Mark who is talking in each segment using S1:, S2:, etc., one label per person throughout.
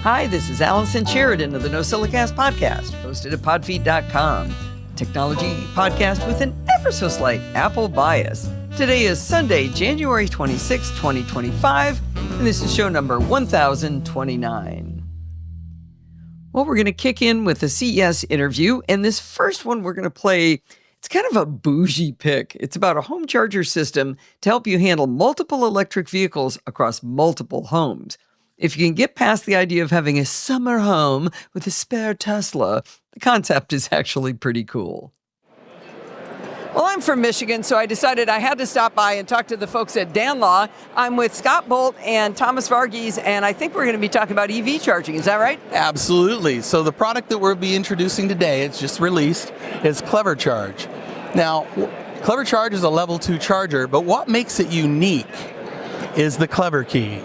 S1: Hi, this is Allison Sheridan of the No Silicast Podcast, hosted at podfeed.com. Technology podcast with an ever so slight Apple bias. Today is Sunday, January 26, 2025, and this is show number 1029. Well, we're going to kick in with a CES interview, and this first one we're going to play, it's kind of a bougie pick. It's about a home charger system to help you handle multiple electric vehicles across multiple homes. If you can get past the idea of having a summer home with a spare Tesla, the concept is actually pretty cool. Well, I'm from Michigan, so I decided I had to stop by and talk to the folks at Danlaw. I'm with Scott Bolt and Thomas Varghese, and I think we're going to be talking about EV charging. Is that right?
S2: Absolutely. So the product that we'll be introducing today, it's just released, is CleverCharge. Now, CleverCharge is a level 2 charger, but what makes it unique is the Clever Key.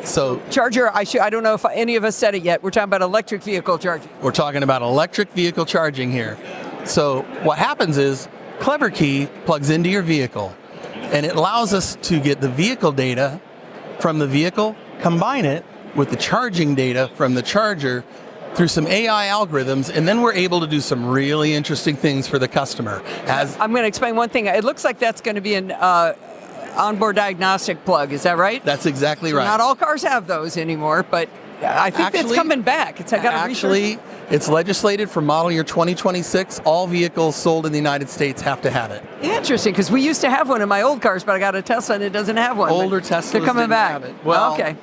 S2: So
S1: charger, I don't know if any of us said it yet. We're talking about electric vehicle charging.
S2: We're talking about electric vehicle charging here. So what happens is Clever Key plugs into your vehicle, and it allows us to get the vehicle data from the vehicle, combine it with the charging data from the charger through some AI algorithms, and then we're able to do some really interesting things for the customer.
S1: I'm going to explain one thing. It looks like that's going to be an onboard diagnostic plug, is that right?
S2: That's exactly right.
S1: Not all cars have those anymore, but I think it's coming back.
S2: It's legislated for model year 2026. All vehicles sold in the United States have to have it.
S1: Interesting, because we used to have one in my old cars, but I got a Tesla and it doesn't have one.
S2: Older Teslas
S1: they're coming back.
S2: Have it. Well,
S1: okay.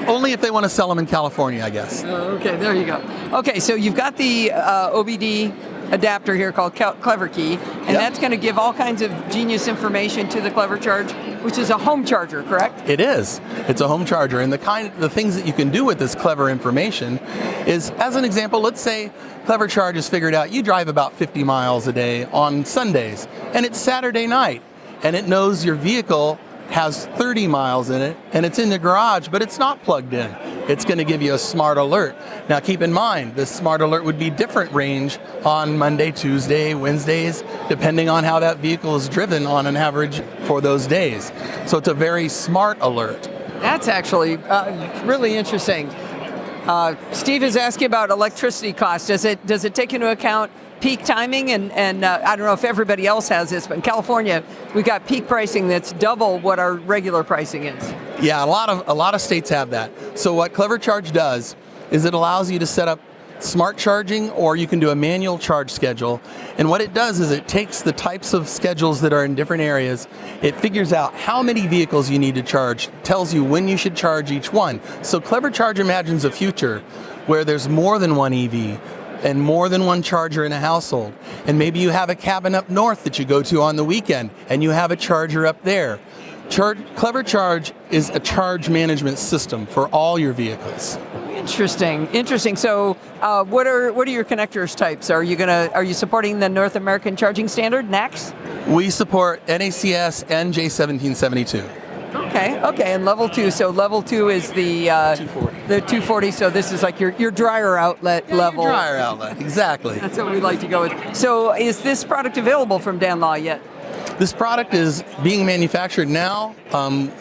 S2: Only if they want to sell them in California, I guess.
S1: Okay, there you go. Okay, so you've got the OBD adapter here called Clever Key, and that's going to give all kinds of genius information to the CleverCharge, which is a home charger, correct?
S2: It is. It's a home charger, and the things that you can do with this clever information is, as an example, let's say CleverCharge has figured out you drive about 50 miles a day on Sundays, and it's Saturday night, and it knows your vehicle has 30 miles in it, and it's in the garage, but it's not plugged in. It's going to give you a smart alert. Now keep in mind, this smart alert would be different range on Monday, Tuesday, Wednesdays, depending on how that vehicle is driven on an average for those days. So it's a very smart alert.
S1: That's actually really interesting. Steve is asking about electricity costs. Does it take into account peak timing? And I don't know if everybody else has this, but in California, we've got peak pricing that's double what our regular pricing is.
S2: Yeah, a lot of states have that. So what CleverCharge does is it allows you to set up smart charging, or you can do a manual charge schedule. And what it does is it takes the types of schedules that are in different areas, it figures out how many vehicles you need to charge, tells you when you should charge each one. So CleverCharge imagines a future where there's more than one EV and more than one charger in a household. And maybe you have a cabin up north that you go to on the weekend, and you have a charger up there. CleverCharge is a charge management system for all your vehicles. Interesting. So, what are your connectors types? Are you supporting the North American Charging Standard, NACS? We support NACS and J1772.
S1: Okay, and level 2. So level 2 is the
S2: 240.
S1: The 240. So this is like your dryer outlet level.
S2: Your dryer outlet, exactly.
S1: That's what we like to go with. So is this product available from Danlaw yet?
S2: This product is being manufactured now.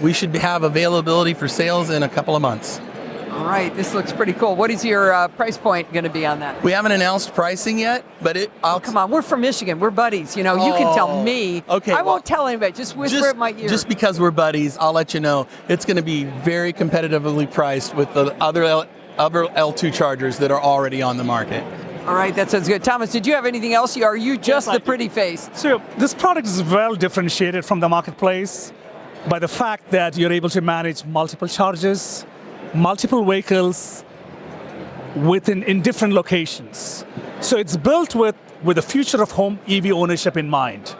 S2: We should have availability for sales in a couple of months.
S1: All right, this looks pretty cool. What is your price point going to be on that?
S2: We haven't announced pricing yet, but
S1: come on, we're from Michigan. We're buddies. You can tell me.
S2: Okay.
S1: I won't tell anybody. Just whisper at my ear.
S2: Just because we're buddies, I'll let you know. It's going to be very competitively priced with the other L2 chargers that are already on the market.
S1: All right, that sounds good. Thomas, did you have anything else? Are you just the pretty face?
S3: So this product is well differentiated from the marketplace by the fact that you're able to manage multiple charges, multiple vehicles in different locations. So it's built with the future of home EV ownership in mind.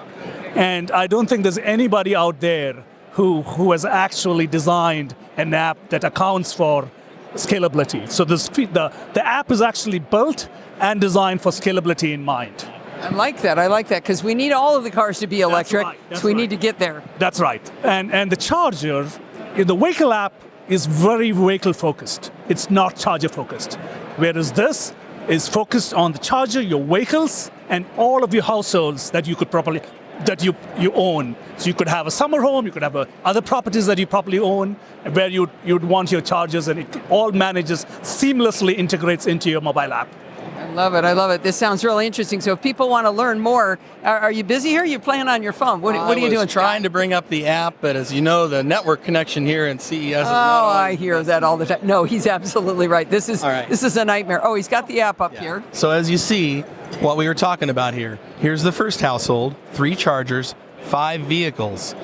S3: And I don't think there's anybody out there who has actually designed an app that accounts for scalability. So the app is actually built and designed for scalability in mind.
S1: I like that, because we need all of the cars to be electric, so we need to get there.
S3: That's right. And the charger, the vehicle app is very vehicle focused. It's not charger focused. Whereas this is focused on the charger, your vehicles, and all of your households that you could properly that you own. So you could have a summer home, you could have other properties that you probably own, where you'd want your chargers, and it all manages, seamlessly integrates into your mobile app.
S1: I love it. This sounds really interesting. So if people want to learn more, are you busy here? You're playing on your phone. What are you doing?
S2: Trying to bring up the app, but as you know, the network connection here in CES is
S1: I hear that all the time. No, he's absolutely right. This is a nightmare. Oh, he's got the app up here.
S2: So as you see, what we were talking about here, here's the first household, 3 chargers, 5 vehicles.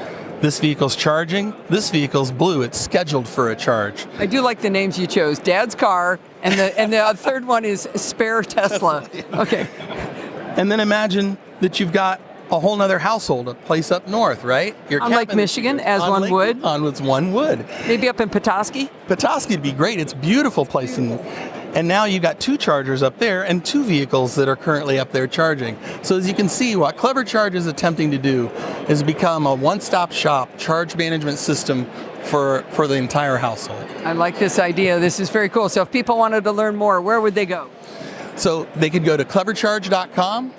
S2: This vehicle's charging. This vehicle's blue. It's scheduled for a charge.
S1: I do like the names you chose. Dad's car, and the third one is Spare Tesla. Okay.
S2: And then imagine that you've got a whole other household, a place up north, right?
S1: On Lake Michigan, as one would.
S2: One would.
S1: Maybe up in Petoskey?
S2: Petoskey would be great. It's a beautiful place. And now you've got 2 chargers up there and 2 vehicles that are currently up there charging. So as you can see, what CleverCharge is attempting to do is become a one-stop shop charge management system for the entire household.
S1: I like this idea. This is very cool. So if people wanted to learn more, where would they go?
S2: So they could go to clevercharge.com,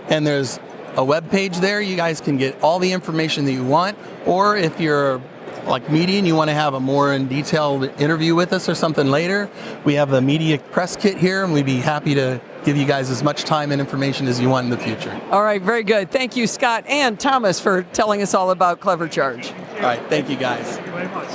S2: and there's a web page there. You guys can get all the information that you want. Or if you're like media and you want to have a more in detailed interview with us or something later, we have a media press kit here, and we'd be happy to give you guys as much time and information as you want in the future.
S1: All right, very good. Thank you, Scott and Thomas, for telling us all about CleverCharge.
S2: All right, thank you guys.
S3: Thank you very much.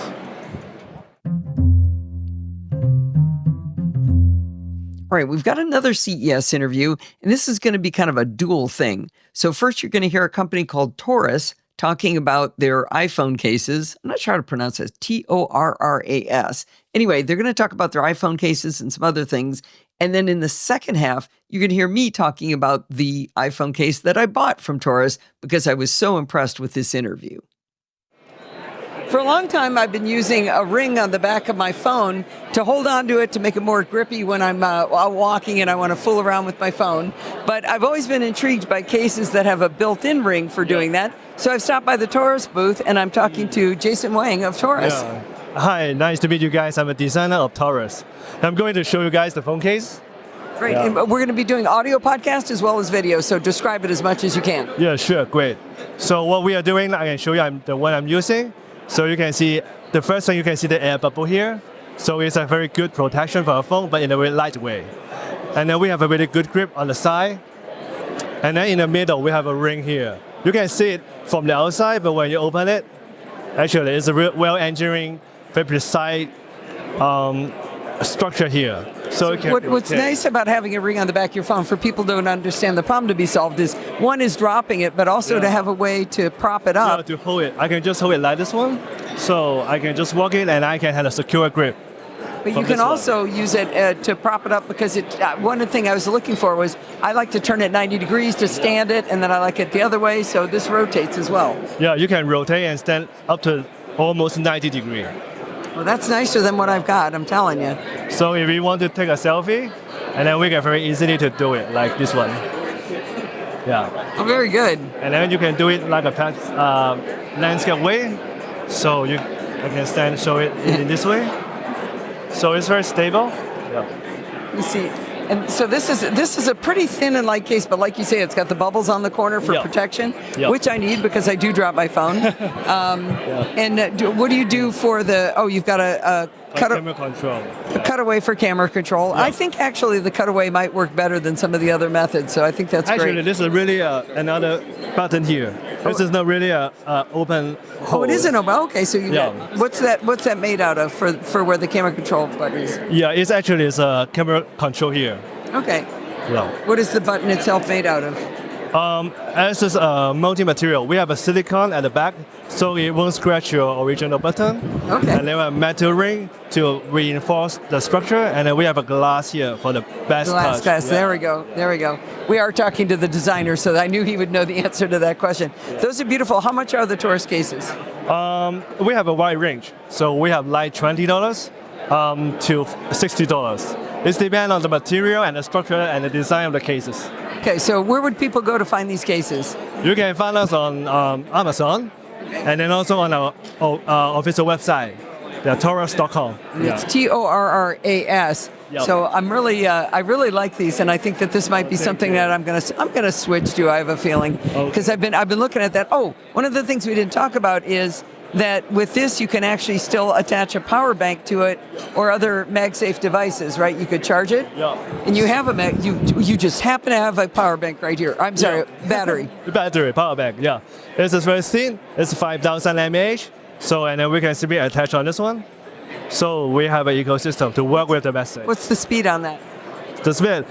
S1: All right, we've got another CES interview, and this is going to be kind of a dual thing. So first, you're going to hear a company called Torras talking about their iPhone cases. I'm not sure how to pronounce it. Torras. Anyway, they're going to talk about their iPhone cases and some other things. And then in the second half, you're going to hear me talking about the iPhone case that I bought from Torras because I was so impressed with this interview. For a long time, I've been using a ring on the back of my phone to hold on to it to make it more grippy when I'm walking and I want to fool around with my phone. But I've always been intrigued by cases that have a built-in ring for doing that. So I've stopped by the Torras booth, and I'm talking to Jason Wang of Torras.
S4: Yeah. Hi, nice to meet you guys. I'm a designer of Torras. I'm going to show you guys the phone case.
S1: Great. Yeah. And we're going to be doing audio podcast as well as video, so describe it as much as you can.
S4: Yeah, sure. Great. So what we are doing, I can show you the one I'm using. So you can see, the first thing you can see the air bubble here. So it's a very good protection for a phone, but in a very light way. And then we have a really good grip on the side. And then in the middle, we have a ring here. You can see it from the outside, but when you open it, actually it's a well-engineered, very precise structure here. So
S1: what's nice about having a ring on the back of your phone, for people who don't understand the problem to be solved, is one is dropping it, but also to have a way to prop it up.
S4: Yeah, to hold it. I can just hold it like this one. So I can just walk it and I can have a secure grip.
S1: But you can also use it to prop it up, because one of the things I was looking for was I like to turn it 90 degrees to stand it, and then I like it the other way, so this rotates as well.
S4: Yeah, you can rotate and stand up to almost 90 degrees.
S1: Well, that's nicer than what I've got, I'm telling you.
S4: So if you want to take a selfie, and then we can very easily to do it, like this one. Yeah.
S1: Oh, very good.
S4: And then you can do it like a landscape way. So I can stand, show it in this way. So it's very stable. Yeah.
S1: You see, and so this is a pretty thin and light case, but like you say, it's got the bubbles on the corner for protection, which I need because I do drop my phone. And what do you do for the? Oh, you've got a
S4: camera control.
S1: A cutaway for camera control. I think actually the cutaway might work better than some of the other methods, so I think that's great.
S4: Actually, this is really another button here. This is not really a open hole.
S1: Oh, it isn't open. Okay, so what's that made out of for where the camera control button is?
S4: Yeah, it's actually a camera control here.
S1: Okay.
S4: Yeah.
S1: What is the button itself made out of?
S4: This is a multi-material. We have a silicone at the back, so it won't scratch your original button.
S1: Okay.
S4: And then we have a metal ring to reinforce the structure, and then we have a glass here for the best touch.
S1: Glass. Yeah. There we go. We are talking to the designer, so I knew he would know the answer to that question. Those are beautiful. How much are the Torras cases?
S4: We have a wide range. So we have like $20 to $60. It depends on the material and the structure and the design of the cases.
S1: Okay, so where would people go to find these cases?
S4: You can find us on Amazon, and then also on our official website. Yeah, Torras.com.
S1: It's Torras.
S4: Yep.
S1: So I'm really, I really like these, and I think that this might be something that I'm gonna switch to. I have a feeling because I've been looking at that. Oh, one of the things we didn't talk about is that with this you can actually still attach a power bank to it or other MagSafe devices, right? You could charge it, and you have you just happen to have a power bank right here. I'm sorry, battery.
S4: Battery, power bank, yeah. This is very thin. It's 5,000 mAh. So, and then we can simply attach on this one. So we have an ecosystem to work with the MagSafe.
S1: What's the speed on that?
S4: The speed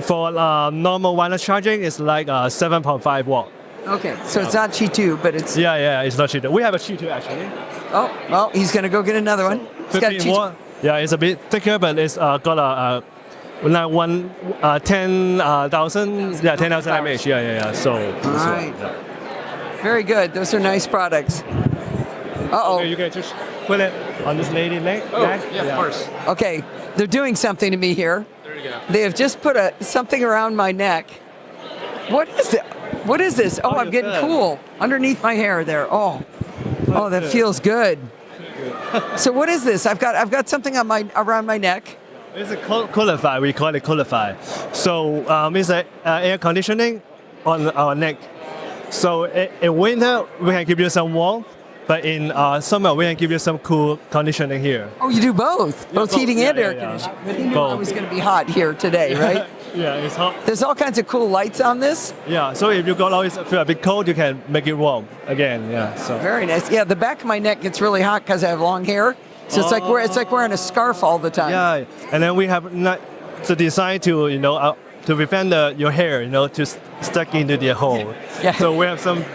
S4: for normal wireless charging is like 7.5 watt.
S1: Okay, so it's not Qi2, but it's...
S4: Yeah, it's not Qi2. We have a Qi2 actually.
S1: Oh, well, he's going to go get another one. He's got
S4: 15 watt. Yeah, it's a bit thicker, but it's got a like 10,000 mAh. Yeah. So,
S1: all right. Very good. Those are nice products. Uh-oh.
S4: Okay, you can just put it on this lady neck.
S2: Yeah, of course.
S1: Okay, they're doing something to me here.
S2: There you go.
S1: They have just put something around my neck. What is it? What is this? Oh, I'm getting cool underneath my hair there. Oh, that feels good. So what is this? I've got something on around my neck.
S4: It's a Coolify. We call it Coolify. So it's air conditioning on our neck. So in winter we can give you some warmth, but in summer we can give you some cool conditioning here.
S1: Oh, you do both heating and air conditioning. But he knew
S4: Both.
S1: I was going to be hot here today, right?
S4: Yeah, it's hot.
S1: There's all kinds of cool lights on this.
S4: Yeah, so if you always feel a bit cold, you can make it warm again. Yeah, so
S1: Very nice. Yeah, the back of my neck gets really hot because I have long hair. So it's like wearing a scarf all the time.
S4: yeah, and then we have the design to to prevent your hair to stuck into the hole.
S1: Yeah.
S4: So we have some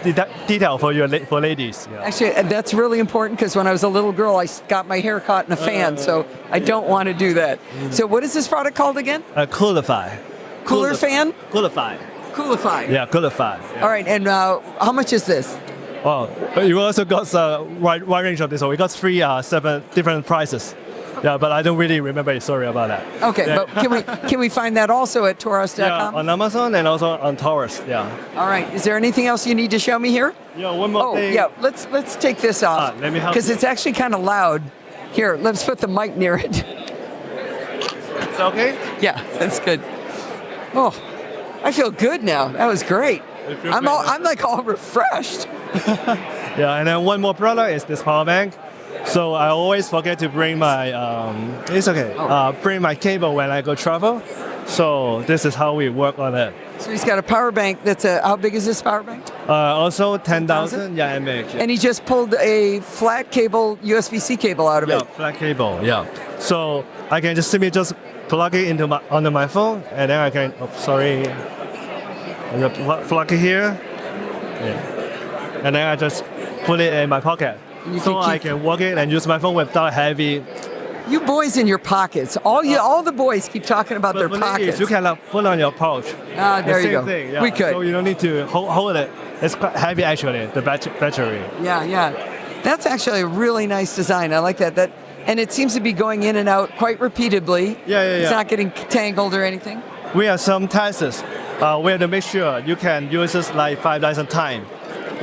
S4: detail for ladies. Yeah.
S1: Actually, that's really important because when I was a little girl, I got my hair caught in a fan, so I don't want to do that. So what is this product called again?
S4: Coolify.
S1: Cooler fan?
S4: Coolify.
S1: Coolify.
S4: Yeah, Coolify. Yeah.
S1: All right, and how much is this?
S4: Oh, you also got a wide range of this. So we got 7 different prices. Yeah, but I don't really remember it. Sorry about that.
S1: Okay,
S4: yeah.
S1: but can we find that also at Torras.com?
S4: Yeah, on Amazon and also on Torras. Yeah.
S1: All right. Is there anything else you need to show me here?
S4: Yeah, one more thing.
S1: Oh, yeah. Let's take this off.
S4: Let me help
S1: because
S4: you.
S1: it's actually kind of loud. Here, let's put the mic near it.
S4: It's okay?
S1: Yeah, that's good. Oh, I feel good now. That was great. I'm like all refreshed.
S4: Yeah, and then one more product is this power bank. So I always forget to bring my bring my cable when I go travel. So this is how we work on it.
S1: So he's got a power bank that's how big is this power bank?
S4: Also 10,000 mAh.
S1: And he just pulled a flat cable USB-C cable out of it.
S4: Flat cable. Yeah. So I can just simply plug it onto my phone, and then I can plug it here. Yeah. And then I just put it in my pocket. I can work it and use my phone without heavy.
S1: You boys in your pockets. All the boys keep talking about their pockets.
S4: You can put on your pouch.
S1: There you go.
S4: Thing, yeah.
S1: We could.
S4: So you don't need to hold it. It's quite heavy actually, the battery.
S1: Yeah. That's actually a really nice design. I like that. And it seems to be going in and out quite repeatedly.
S4: Yeah.
S1: It's not getting tangled or anything.
S4: We have some tests. We have to make sure you can use this like 5,000 times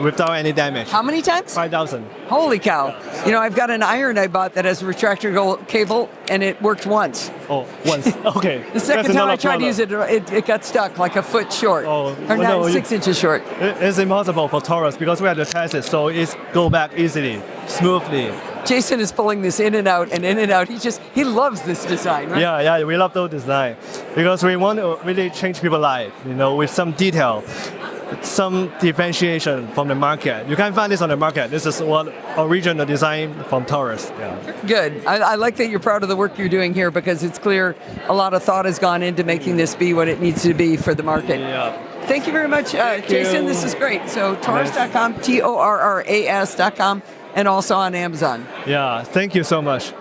S4: without any damage.
S1: How many times?
S4: 5,000.
S1: Holy cow. I've got an iron I bought that has a retractable cable, and it worked once.
S4: Oh, once. Okay.
S1: The second time I tried to use it, it got stuck like a foot short.
S4: Oh,
S1: or not 6 inches short.
S4: It's impossible for Torras because we have to test it, so it's go back easily, smoothly.
S1: Jason is pulling this in and out and in and out. He loves this design, right?
S4: Yeah, we love those design because we want to really change people's life, with some detail, some differentiation from the market. You can't find this on the market. This is what original design from Torras. Yeah.
S1: Good. I like that you're proud of the work you're doing here because it's clear a lot of thought has gone into making this be what it needs to be for the market.
S4: Yeah.
S1: Thank you very much, Jason. This is great. So Torras.com, Torras.com, and also on Amazon.
S4: Yeah, thank you so much.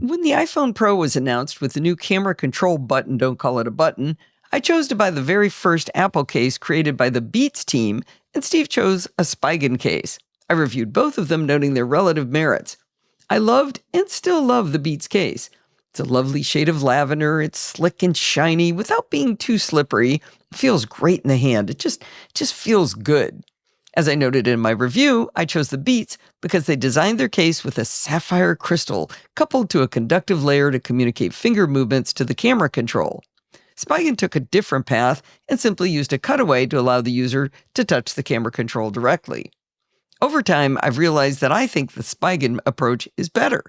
S1: When the iPhone Pro was announced with the new camera control button, don't call it a button, I chose to buy the very first Apple case created by the Beats team, and Steve chose a Spigen case. I reviewed both of them, noting their relative merits. I loved and still love the Beats case. It's a lovely shade of lavender, it's slick and shiny without being too slippery. It feels great in the hand, it just feels good. As I noted in my review, I chose the Beats because they designed their case with a sapphire crystal coupled to a conductive layer to communicate finger movements to the camera control. Spigen took a different path and simply used a cutaway to allow the user to touch the camera control directly. Over time, I've realized that I think the Spigen approach is better.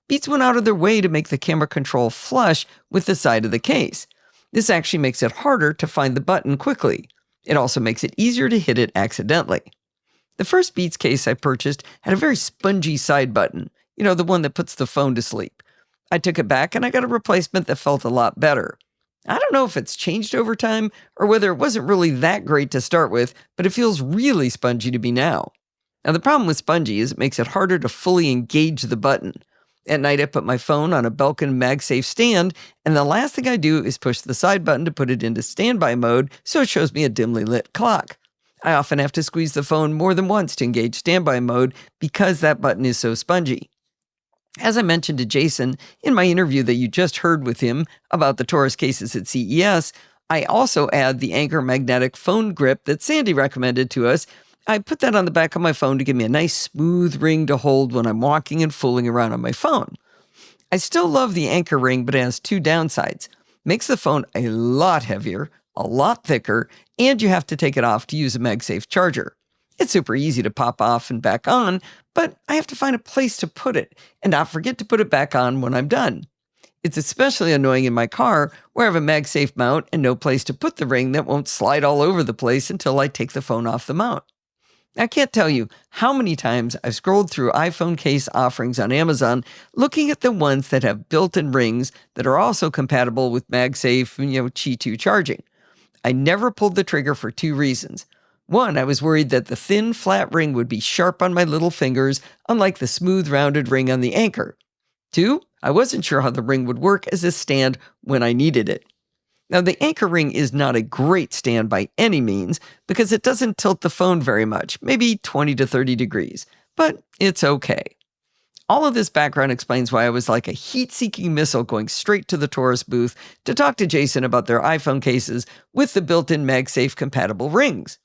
S1: Beats went out of their way to make the camera control flush with the side of the case. This actually makes it harder to find the button quickly. It also makes it easier to hit it accidentally. The first Beats case I purchased had a very spongy side button, the one that puts the phone to sleep. I took it back and I got a replacement that felt a lot better. I don't know if it's changed over time or whether it wasn't really that great to start with, but it feels really spongy to me now. Now, the problem with spongy is it makes it harder to fully engage the button. At night, I put my phone on a Belkin MagSafe stand, and the last thing I do is push the side button to put it into standby mode so it shows me a dimly lit clock. I often have to squeeze the phone more than once to engage standby mode because that button is so spongy. As I mentioned to Jason in my interview that you just heard with him about the Torras cases at CES, I also add the Anker magnetic phone grip that Sandy recommended to us. I put that on the back of my phone to give me a nice smooth ring to hold when I'm walking and fooling around on my phone. I still love the Anker ring, but it has two downsides. Makes the phone a lot heavier, a lot thicker, and you have to take it off to use a MagSafe charger. It's super easy to pop off and back on, but I have to find a place to put it and not forget to put it back on when I'm done. It's especially annoying in my car where I have a MagSafe mount and no place to put the ring that won't slide all over the place until I take the phone off the mount. I can't tell you how many times I've scrolled through iPhone case offerings on Amazon looking at the ones that have built-in rings that are also compatible with MagSafe, Qi 2 charging. I never pulled the trigger for two reasons. One, I was worried that the thin, flat ring would be sharp on my little fingers, unlike the smooth, rounded ring on the Anker. Two, I wasn't sure how the ring would work as a stand when I needed it. Now, the Anker ring is not a great stand by any means because it doesn't tilt the phone very much, maybe 20 to 30 degrees, but it's okay. All of this background explains why I was like a heat-seeking missile going straight to the Torras booth to talk to Jason about their iPhone cases with the built-in MagSafe compatible rings.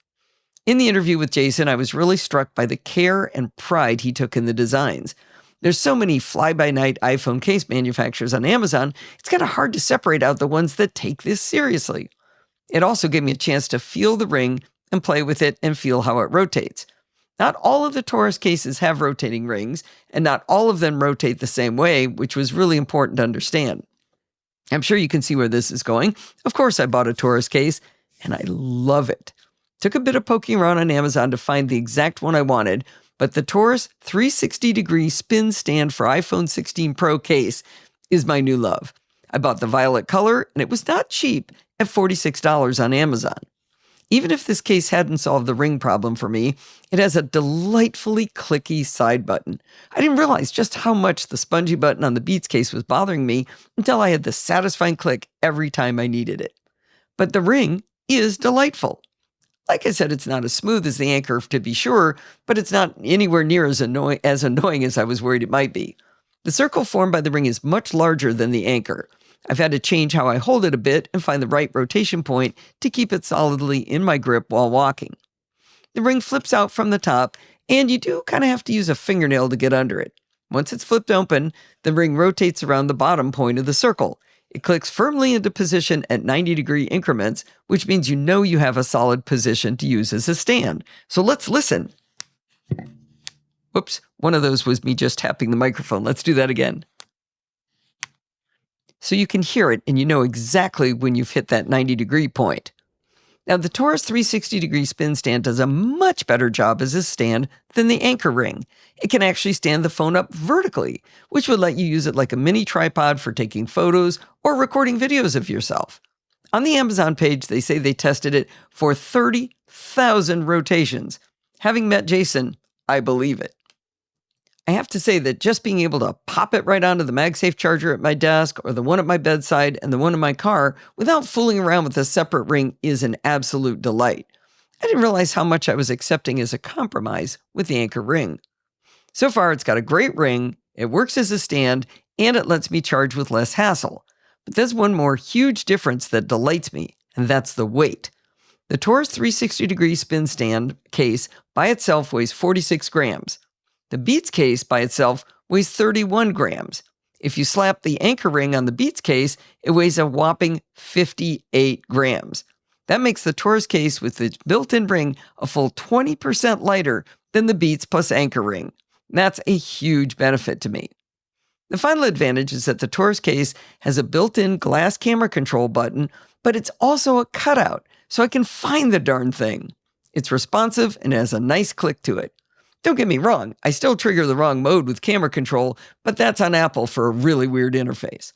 S1: In the interview with Jason, I was really struck by the care and pride he took in the designs. There's so many fly-by-night iPhone case manufacturers on Amazon, it's kind of hard to separate out the ones that take this seriously. It also gave me a chance to feel the ring and play with it and feel how it rotates. Not all of the Torras cases have rotating rings, and not all of them rotate the same way, which was really important to understand. I'm sure you can see where this is going. Of course, I bought a Torras case, and I love it. Took a bit of poking around on Amazon to find the exact one I wanted, but the Torras 360-degree spin stand for iPhone 16 Pro case is my new love. I bought the violet color, and it was not cheap at $46 on Amazon. Even if this case hadn't solved the ring problem for me, it has a delightfully clicky side button. I didn't realize just how much the spongy button on the Beats case was bothering me until I had the satisfying click every time I needed it. But the ring is delightful. Like I said, it's not as smooth as the Anker to be sure, but it's not anywhere near as annoying as I was worried it might be. The circle formed by the ring is much larger than the Anker. I've had to change how I hold it a bit and find the right rotation point to keep it solidly in my grip while walking. The ring flips out from the top, and you do kind of have to use a fingernail to get under it. Once it's flipped open, the ring rotates around the bottom point of the circle. It clicks firmly into position at 90-degree increments, which means you have a solid position to use as a stand. So let's listen. Whoops, one of those was me just tapping the microphone. Let's do that again. So you can hear it and you know exactly when you've hit that 90-degree point. Now, the Torras 360-degree spin stand does a much better job as a stand than the Anker ring. It can actually stand the phone up vertically, which would let you use it like a mini tripod for taking photos or recording videos of yourself. On the Amazon page, they say they tested it for 30,000 rotations. Having met Jason, I believe it. I have to say that just being able to pop it right onto the MagSafe charger at my desk or the one at my bedside and the one in my car without fooling around with a separate ring is an absolute delight. I didn't realize how much I was accepting as a compromise with the Anker ring. So far, it's got a great ring, it works as a stand, and it lets me charge with less hassle. But there's one more huge difference that delights me, and that's the weight. The Torras 360-degree spin stand case by itself weighs 46 grams. The Beats case by itself weighs 31 grams. If you slap the anchor ring on the Beats case, it weighs a whopping 58 grams. That makes the Torras case with its built-in ring a full 20% lighter than the Beats plus anchor ring. That's a huge benefit to me. The final advantage is that the Torras case has a built-in glass camera control button, but it's also a cutout, so I can find the darn thing. It's responsive and has a nice click to it. Don't get me wrong, I still trigger the wrong mode with camera control, but that's on Apple for a really weird interface.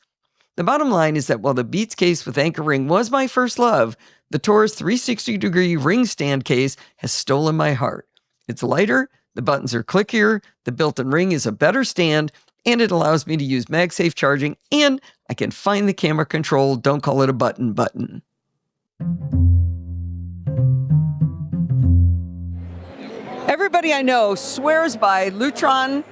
S1: The bottom line is that while the Beats case with anchor ring was my first love, the Torras 360-degree ring stand case has stolen my heart. It's lighter, the buttons are clickier, the built-in ring is a better stand, and it allows me to use MagSafe charging, and I can find the camera control, don't call it a button. Everybody I know swears by Lutron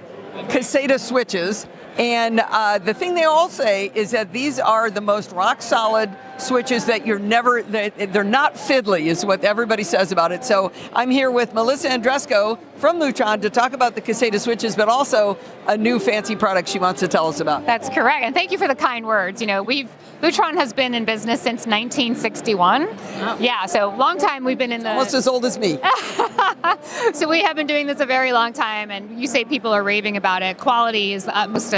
S1: Caséta switches, and the thing they all say is that these are the most rock-solid switches that they're not fiddly, is what everybody says about it. So I'm here with Melissa Andresco from Lutron to talk about the Caséta switches, but also a new fancy product she wants to tell us about.
S5: That's correct, and thank you for the kind words. Lutron has been in business since 1961. Oh. Yeah, so long time we've been in the...
S1: Almost as old as me.
S5: So we have been doing this a very long time, and you say people are raving about it. Quality is the utmost,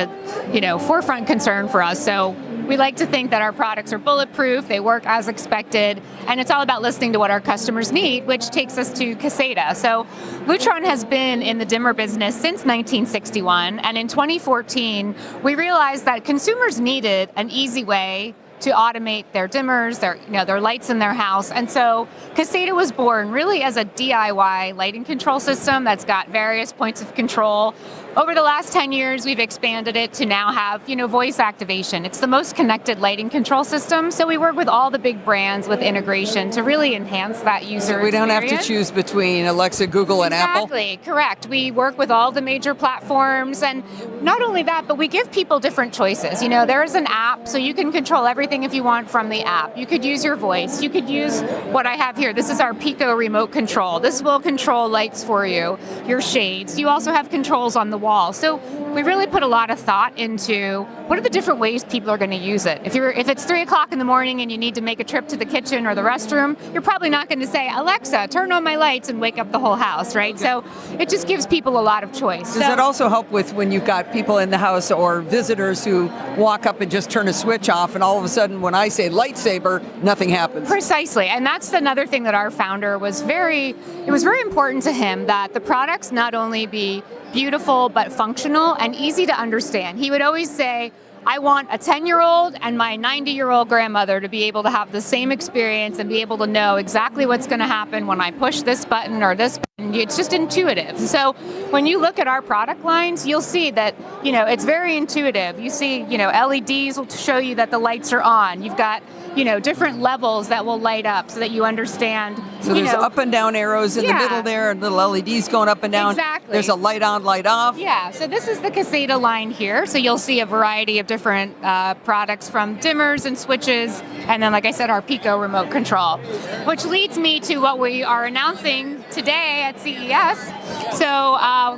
S5: forefront concern for us. So we like to think that our products are bulletproof, they work as expected, and it's all about listening to what our customers need, which takes us to Caséta. So Lutron has been in the dimmer business since 1961, and in 2014, we realized that consumers needed an easy way to automate their dimmers, their lights in their house. And so Caséta was born really as a DIY lighting control system that's got various points of control. Over the last 10 years, we've expanded it to now have, voice activation. It's the most connected lighting control system. So we work with all the big brands with integration to really enhance that user experience.
S1: We don't have to choose between Alexa, Google, and Apple?
S5: Exactly, correct. We work with all the major platforms. And not only that, but we give people different choices. There is an app, so you can control everything if you want from the app. You could use your voice. You could use what I have here. This is our Pico remote control. This will control lights for you, your shades. You also have controls on the wall. So we really put a lot of thought into what are the different ways people are going to use it. If it's 3 o'clock in the morning and you need to make a trip to the kitchen or the restroom, you're probably not going to say, Alexa, turn on my lights and wake up the whole house, right? So it just gives people a lot of choice.
S1: Does that also help with when you've got people in the house or visitors who walk up and just turn a switch off, and all of a sudden when I say lightsaber, nothing happens?
S5: Precisely, and that's another thing that our founder it was very important to him that the products not only be beautiful but functional and easy to understand. He would always say, I want a 10-year-old and my 90-year-old grandmother to be able to have the same experience and be able to know exactly what's going to happen when I push this button or this button. It's just intuitive. So when you look at our product lines, you'll see that, it's very intuitive. You see, LEDs will show you that the lights are on. You've got, different levels that will light up so that you understand.
S1: So there's up and down arrows in the middle there, and little LEDs going up and down.
S5: Exactly.
S1: There's a light on, light off.
S5: Yeah, so this is the Caséta line here. So you'll see a variety of different products from dimmers and switches, and then, like I said, our Pico remote control, which leads me to what we are announcing today at CES. So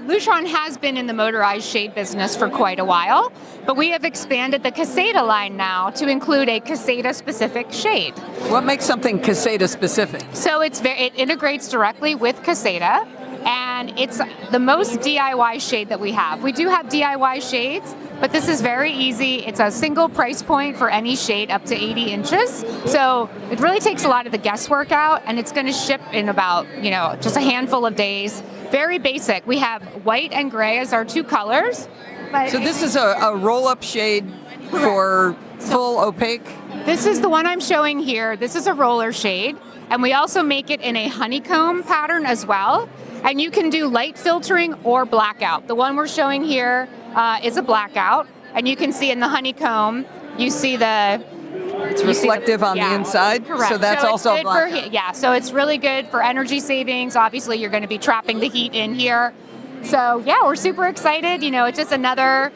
S5: Lutron has been in the motorized shade business for quite a while, but we have expanded the Caséta line now to include a Caséta-specific shade.
S1: What makes something Caséta-specific?
S5: So it integrates directly with Caséta, and it's the most DIY shade that we have. We do have DIY shades, but this is very easy. It's a single price point for any shade up to 80 inches. So it really takes a lot of the guesswork out, and it's going to ship in about, just a handful of days. Very basic. We have white and gray as our two colors.
S1: So this is a roll-up shade for full opaque?
S5: This is the one I'm showing here. This is a roller shade, and we also make it in a honeycomb pattern as well. And you can do light filtering or blackout. The one we're showing here is a blackout, and you can see in the honeycomb, you see
S1: it's reflective on the inside.
S5: Correct.
S1: So that's also a blackout.
S5: So it's really good for energy savings. Obviously, you're going to be trapping the heat in here. So yeah, we're super excited. It's just another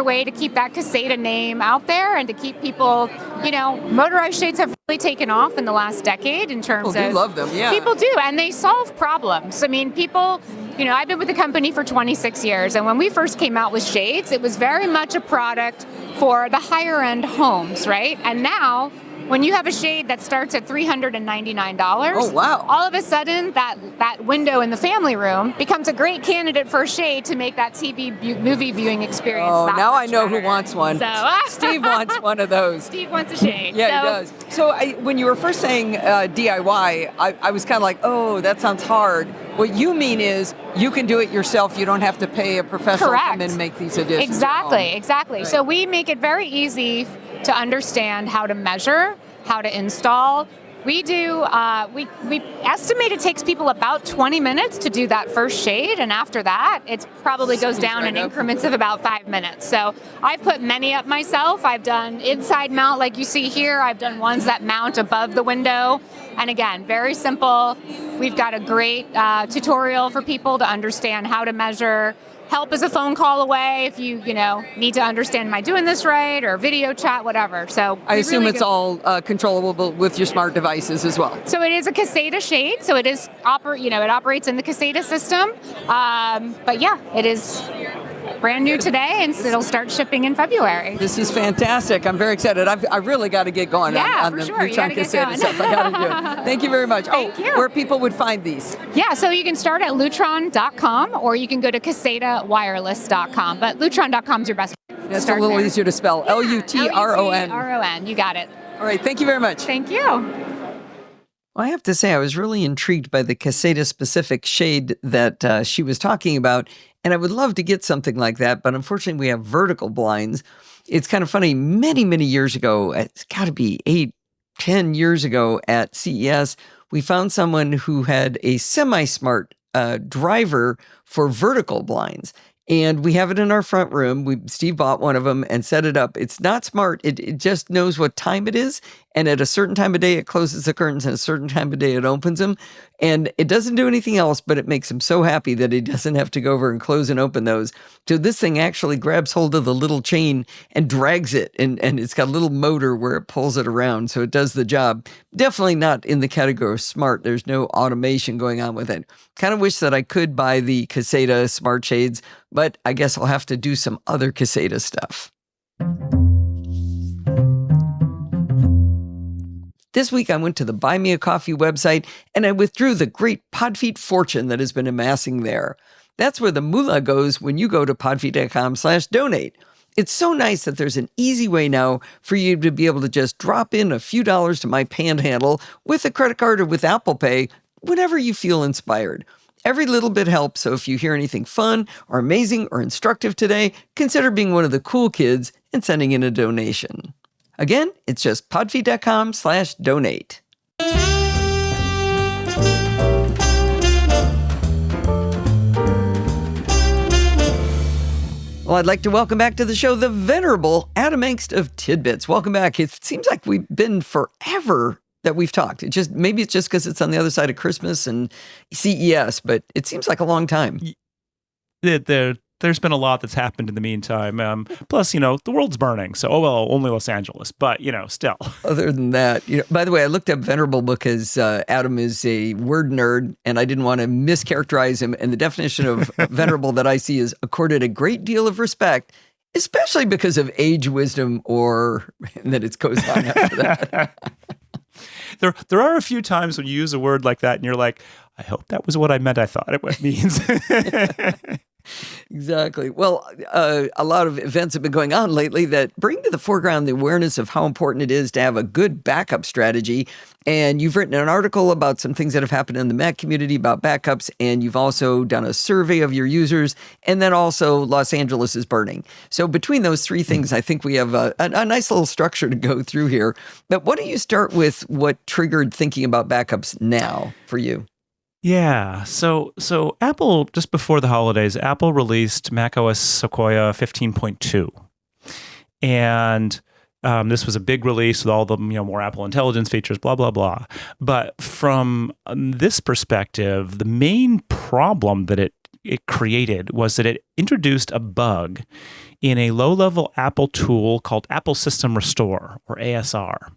S5: way to keep that Caséta name out there and to keep people, motorized shades have really taken off in the last decade in terms
S1: People do love them, yeah.
S5: People do, and they solve problems. I mean, people, I've been with the company for 26 years, and when we first came out with shades, it was very much a product for the higher end homes, right? And now, when you have a shade that starts at $399,
S1: oh wow!
S5: All of a sudden, that window in the family room becomes a great candidate for a shade to make that TV movie viewing experience.
S1: Oh, now I know
S5: better.
S1: who wants one.
S5: So,
S1: Steve wants one of those.
S5: Steve wants a shade.
S1: Yeah, he does. So when you were first saying DIY, I was kind of like, oh, that sounds hard. What you mean is you can do it yourself. You don't have to pay a professional to come in and make these additions.
S5: Exactly.
S1: Right.
S5: So we make it very easy to understand how to measure, how to install. We do, we estimate it takes people about 20 minutes to do that first shade, and after that, it probably goes down in increments of about 5 minutes. So I've put many up myself. I've done inside mount like you see here. I've done ones that mount above the window. And again, very simple. We've got a great tutorial for people to understand how to measure. Help is a phone call away if you need to understand, am I doing this right, or video chat, whatever. So
S1: I assume it's all controllable with your smart devices as well.
S5: So it is a Caséta shade, so it is it operates in the Caséta system. But yeah, it is brand new today, and it'll start shipping in February.
S1: This is fantastic. I'm very excited. I really got to get going on
S5: for
S1: the
S5: sure.
S1: Lutron Caséta stuff. I got to do it. Thank you very much.
S5: Thank you.
S1: Where people would find these?
S5: Yeah, so you can start at Lutron.com, or you can go to CasétaWireless.com. But Lutron.com is your best.
S1: That's a little easier to spell.
S5: Yeah,
S1: Lutron.
S5: Lutron. You got it.
S1: All right. Thank you very much.
S5: Thank you.
S1: Well, I have to say, I was really intrigued by the Caséta-specific shade that she was talking about, and I would love to get something like that, but unfortunately, we have vertical blinds. It's kind of funny. Many, many years ago, it's got to be 8-10 years ago at CES, we found someone who had a semi-smart driver for vertical blinds. And we have it in our front room. Steve bought one of them and set it up. It's not smart. It just knows what time it is. And at a certain time of day, it closes the curtains. And at a certain time of day, it opens them. And it doesn't do anything else, but it makes him so happy that he doesn't have to go over and close and open those. So this thing actually grabs hold of the little chain and drags it. And it's got a little motor where it pulls it around. So it does the job. Definitely not in the category of smart. There's no automation going on with it. Kind of wish that I could buy the Caséta smart shades, but I guess I'll have to do some other Caséta stuff. This week, I went to the Buy Me a Coffee website and I withdrew the great Podfeet fortune that has been amassing there. That's where the moolah goes when you go to podfeet.com/donate. It's so nice that there's an easy way now for you to be able to just drop in a few dollars to my panhandle with a credit card or with Apple Pay whenever you feel inspired. Every little bit helps, so if you hear anything fun or amazing or instructive today, consider being one of the cool kids and sending in a donation. Again, it's just podfeet.com/donate. Well, I'd like to welcome back to the show the venerable Adam Engst of Tidbits. Welcome back. It seems like we've been forever that we've talked. Maybe it's just because it's on the other side of Christmas and CES, but it seems like a long time.
S6: There's been a lot that's happened in the meantime. Plus, the world's burning. So, only Los Angeles. But, still.
S1: Other than that, by the way, I looked up venerable because Adam is a word nerd and I didn't want to mischaracterize him. And the definition of venerable that I see is accorded a great deal of respect, especially because of age, wisdom, and then it goes on after that.
S6: There are a few times when you use a word like that and you're like, I hope that was what I meant I thought it means.
S1: Exactly. Well, a lot of events have been going on lately that bring to the foreground the awareness of how important it is to have a good backup strategy. And you've written an article about some things that have happened in the Mac community about backups, and you've also done a survey of your users, and then also Los Angeles is burning. So between those three things, I think we have a nice little structure to go through here. But why don't you start with what triggered thinking about backups now for you?
S6: Yeah. So Apple, just before the holidays, Apple released macOS Sequoia 15.2. And this was a big release with all the more Apple Intelligence features, blah, blah, blah. But from this perspective, the main problem that it it created was that it introduced a bug in a low-level Apple tool called Apple System Restore, or ASR.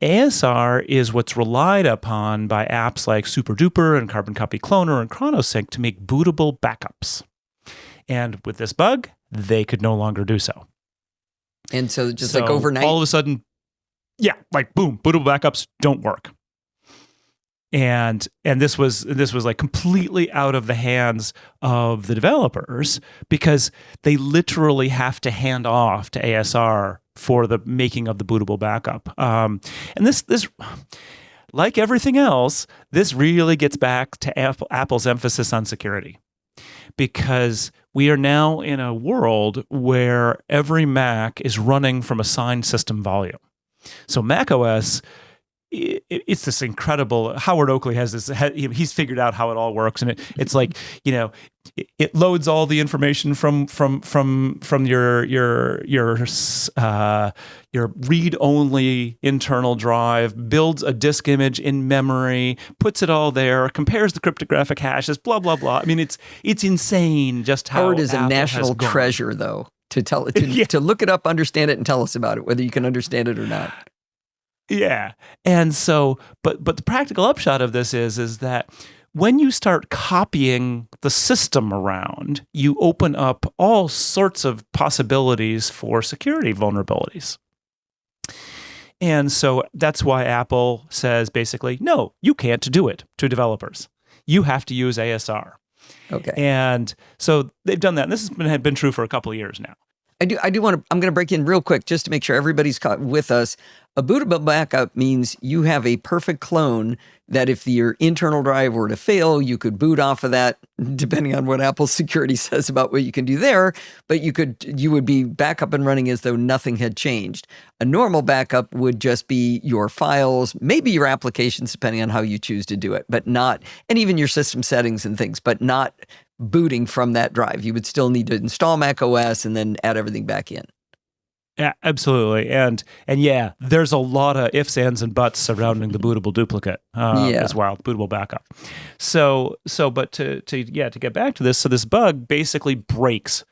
S6: ASR is what's relied upon by apps like SuperDuper and Carbon Copy Cloner and ChronoSync to make bootable backups. And with this bug, they could no longer do so.
S1: And so just like overnight,
S6: all of a sudden, yeah, like boom, bootable backups don't work. And this was like completely out of the hands of the developers because they literally have to hand off to ASR for the making of the bootable backup. And this like everything else, this really gets back to Apple's emphasis on security, because we are now in a world where every Mac is running from assigned system volume. So macOS, it's this incredible. Howard Oakley has this. He's figured out how it all works, and it's like, it loads all the information from your read-only internal drive, builds a disk image in memory, puts it all there, compares the cryptographic hashes, blah blah blah. I mean, it's insane just how
S1: Howard is
S6: Apple
S1: a national treasure, though. To look it up, understand it, and tell us about it, whether you can understand it or not.
S6: Yeah. And so, but the practical upshot of this is that when you start copying the system around, you open up all sorts of possibilities for security vulnerabilities. And so that's why Apple says basically, no, you can't do it to developers. You have to use ASR.
S1: Okay.
S6: And so they've done that. And this has been true for a couple of years now.
S1: I do want to, I'm going to break in real quick just to make sure everybody's caught with us. A bootable backup means you have a perfect clone that if your internal drive were to fail, you could boot off of that, depending on what Apple's security says about what you can do there, but you would be back up and running as though nothing had changed. A normal backup would just be your files, maybe your applications, depending on how you choose to do it, but not, and even your system settings and things, but not booting from that drive. You would still need to install macOS and then add everything back in.
S6: Yeah, absolutely. And yeah, there's a lot of ifs, ands, and buts surrounding the bootable duplicate as well, bootable backup. But to get back to this, so this bug basically breaks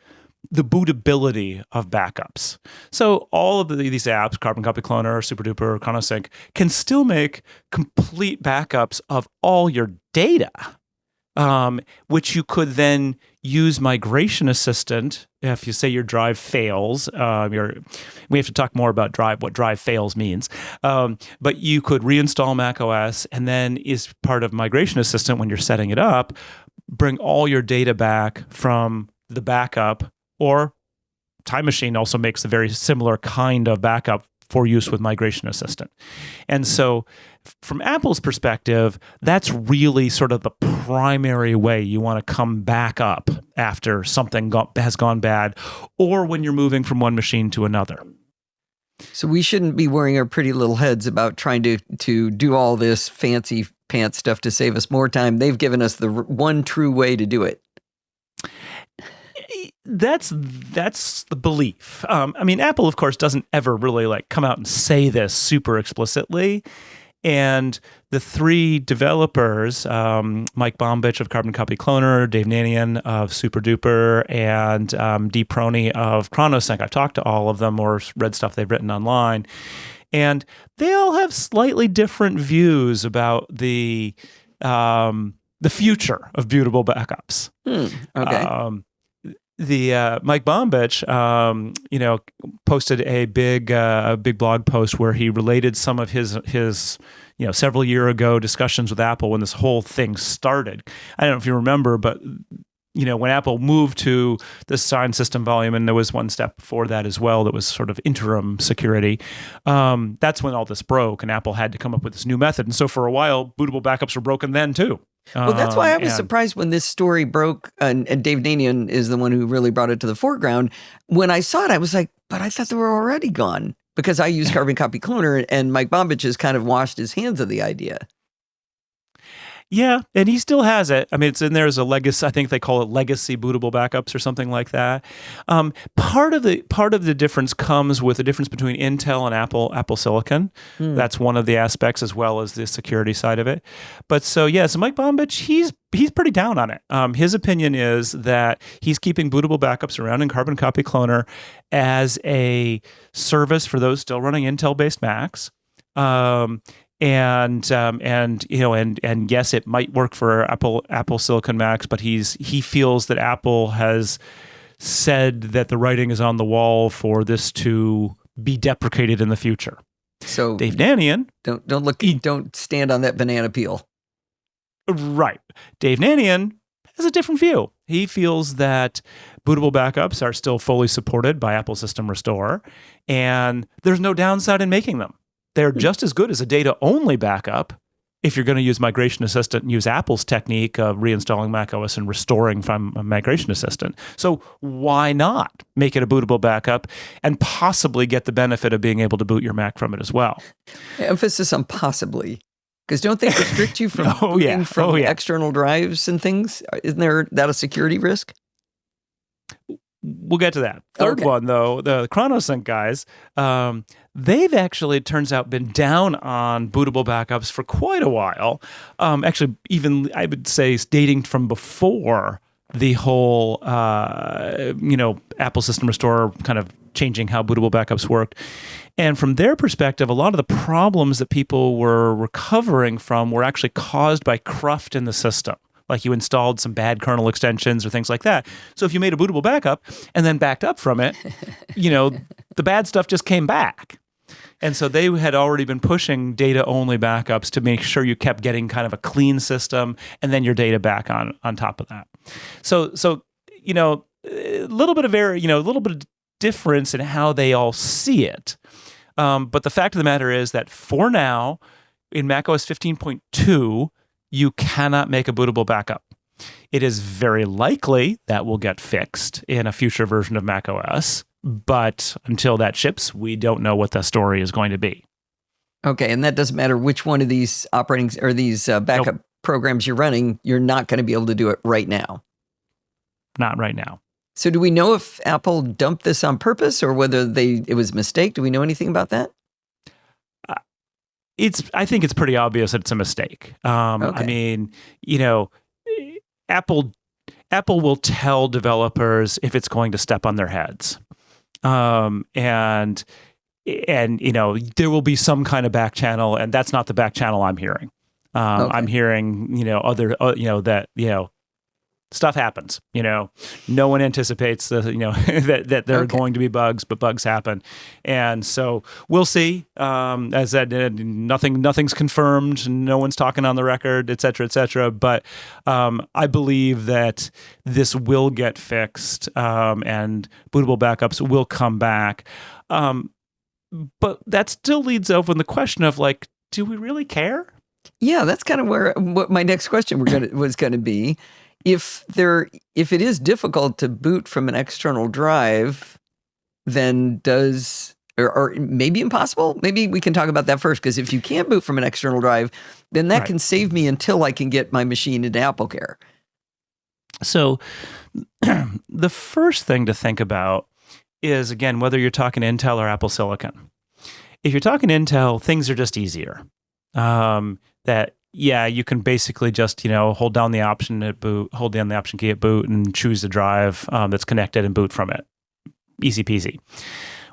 S6: the bootability of backups. So all of these apps, Carbon Copy Cloner, SuperDuper, ChronoSync, can still make complete backups of all your data. Which you could then use Migration Assistant if you say your drive fails. We have to talk more about what drive fails means. But you could reinstall macOS, and then is part of Migration Assistant when you're setting it up, bring all your data back from the backup, or Time Machine also makes a very similar kind of backup for use with Migration Assistant. And so from Apple's perspective, that's really sort of the primary way you want to come back up after something has gone bad, or when you're moving from one machine to another.
S1: So we shouldn't be worrying our pretty little heads about trying to do all this fancy pants stuff to save us more time. They've given us the one true way to do it.
S6: That's the belief. I mean, Apple, of course, doesn't ever really come out and say this super explicitly. And the three developers, Mike Bombich of Carbon Copy Cloner, Dave Nanian of SuperDuper, and Dee Proney of ChronoSync, I've talked to all of them or read stuff they've written online. And they all have slightly different views about the future of bootable backups.
S1: Okay.
S6: The Mike Bombich, posted a big blog post where he related some of his several year ago discussions with Apple when this whole thing started. I don't know if you remember, but when Apple moved to the assigned system volume, and there was one step before that as well that was sort of interim security. That's when all this broke, and Apple had to come up with this new method. And so for a while, bootable backups were broken then too.
S1: Well, that's why I was surprised when this story broke, and Dave Nanian is the one who really brought it to the foreground. When I saw it, I was like, but I thought they were already gone, because I use Carbon Copy Cloner, and Mike Bombich has kind of washed his hands of the idea.
S6: Yeah, and he still has it. I mean, it's in there as a legacy. I think they call it legacy bootable backups or something like that. Part of the difference comes with the difference between Intel and Apple Silicon. That's one of the aspects, as well as the security side of it. But so Mike Bombich, he's pretty down on it. His opinion is that he's keeping bootable backups around in Carbon Copy Cloner as a service for those still running Intel-based Macs. And yes, it might work for Apple Silicon Macs, but he feels that Apple has said that the writing is on the wall for this to be deprecated in the future.
S1: So
S6: Dave Nanian,
S1: don't stand on that banana peel.
S6: Right. Dave Nanian has a different view. He feels that bootable backups are still fully supported by Apple System Restore, and there's no downside in making them. They're just as good as a data-only backup if you're going to use Migration Assistant and use Apple's technique of reinstalling macOS and restoring from a Migration Assistant. So why not make it a bootable backup and possibly get the benefit of being able to boot your Mac from it as well?
S1: Emphasis on possibly. Because don't they restrict you from booting from external drives and things? Isn't that a security risk?
S6: We'll get to that. Third one, though, the ChronoSync guys, they've actually, it turns out, been down on bootable backups for quite a while. Actually, even I would say dating from before the whole, Apple System Restore kind of changing how bootable backups worked. And from their perspective, a lot of the problems that people were recovering from were actually caused by cruft in the system. Like you installed some bad kernel extensions or things like that. So if you made a bootable backup and then backed up from it, the bad stuff just came back. And so they had already been pushing data-only backups to make sure you kept getting kind of a clean system and then your data back on top of that. So a little bit of difference in how they all see it. But the fact of the matter is that for now, in macOS 15.2, you cannot make a bootable backup. It is very likely that will get fixed in a future version of macOS, but until that ships, we don't know what the story is going to be.
S1: Okay, and that doesn't matter which one of these backup programs you're running, you're not going to be able to do it right now.
S6: Not right now.
S1: So do we know if Apple dumped this on purpose or whether it was a mistake? Do we know anything about that?
S6: I think it's pretty obvious that it's a mistake. I mean, Apple will tell developers if it's going to step on their heads, and there will be some kind of back channel, and that's not the back channel I'm hearing. I'm hearing stuff happens. No one anticipates that there are going to be bugs, but bugs happen, and so we'll see. As I said, nothing's confirmed. No one's talking on the record, et cetera, But I believe that this will get fixed, and bootable backups will come back. But that still leads open the question of do we really care?
S1: Yeah, that's kind of what my next question was going to be. If it is difficult to boot from an external drive, then or maybe impossible? Maybe we can talk about that first, because if you can't boot from an external drive, then that can save me until I can get my machine into AppleCare.
S6: So the first thing to think about is, again, whether you're talking Intel or Apple Silicon. If you're talking Intel, things are just easier. You can basically just, hold down the option key at boot and choose the drive that's connected and boot from it. Easy peasy.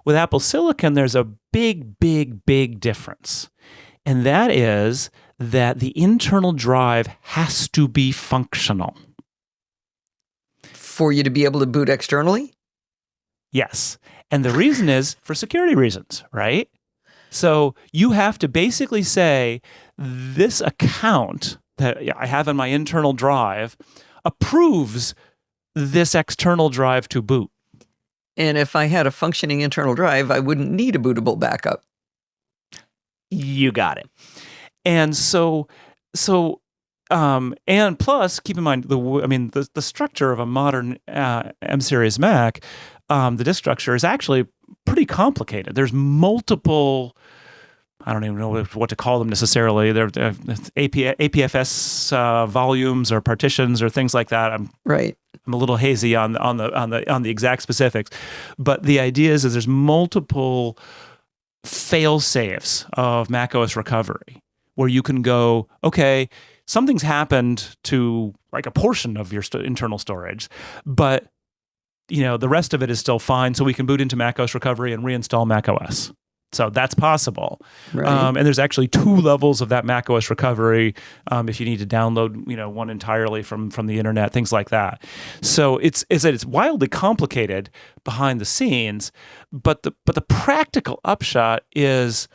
S6: With Apple Silicon, there's a big, big, big difference. And that is that the internal drive has to be functional.
S1: For you to be able to boot externally?
S6: Yes. And the reason is for security reasons, right? So you have to basically say, this account that I have in my internal drive approves this external drive to boot.
S1: And if I had a functioning internal drive, I wouldn't need a bootable backup.
S6: You got it. And and plus, keep in mind, the structure of a modern M series Mac, the disk structure is actually pretty complicated. There's multiple I don't even know what to call them necessarily. They're APFS volumes or partitions or things like that. I'm a little hazy on the exact specifics, but the idea is there's multiple fail safes of macOS recovery where you can go, okay, something's happened to like a portion of your internal storage, but the rest of it is still fine. So we can boot into macOS recovery and reinstall macOS. So that's possible.
S1: Right.
S6: And there's actually 2 levels of that macOS recovery if you need to download, one entirely from the internet, things like that. So it's wildly complicated behind the scenes, but the practical upshot is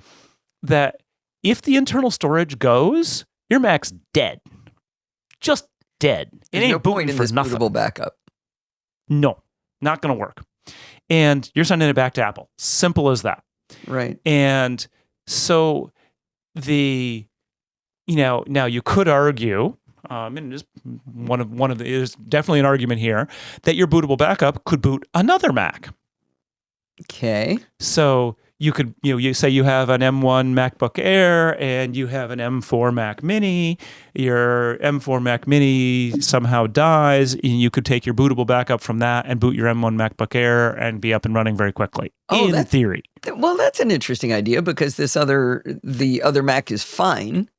S6: that if the internal storage goes, your Mac's dead. Just dead.
S1: There's no point in this bootable backup.
S6: No, not going to work. And you're sending it back to Apple. Simple as that.
S1: Right.
S6: And so now you could argue, and just one of the, there's definitely an argument here that your bootable backup could boot another Mac.
S1: Okay.
S6: So you could, you say you have an M1 MacBook Air and you have an M4 Mac Mini. Your M4 Mac Mini somehow dies, and you could take your bootable backup from that and boot your M1 MacBook Air and be up and running very quickly. In theory.
S1: Well, that's an interesting idea because the other Mac is fine.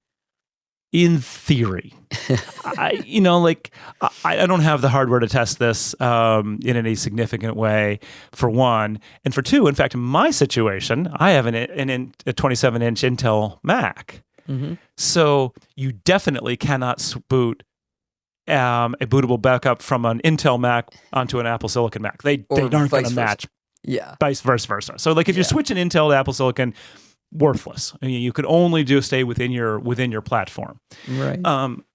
S6: In theory. I don't have the hardware to test this in any significant way, for one. And for two, in fact, in my situation, I have a 27-inch Intel Mac.
S1: Mm-hmm.
S6: So you definitely cannot boot a bootable backup from an Intel Mac onto an Apple Silicon Mac. They aren't going to match.
S1: Yeah.
S6: Vice versa. So if you're switching Intel to Apple Silicon, worthless. I mean, you could only stay within your platform.
S1: Right.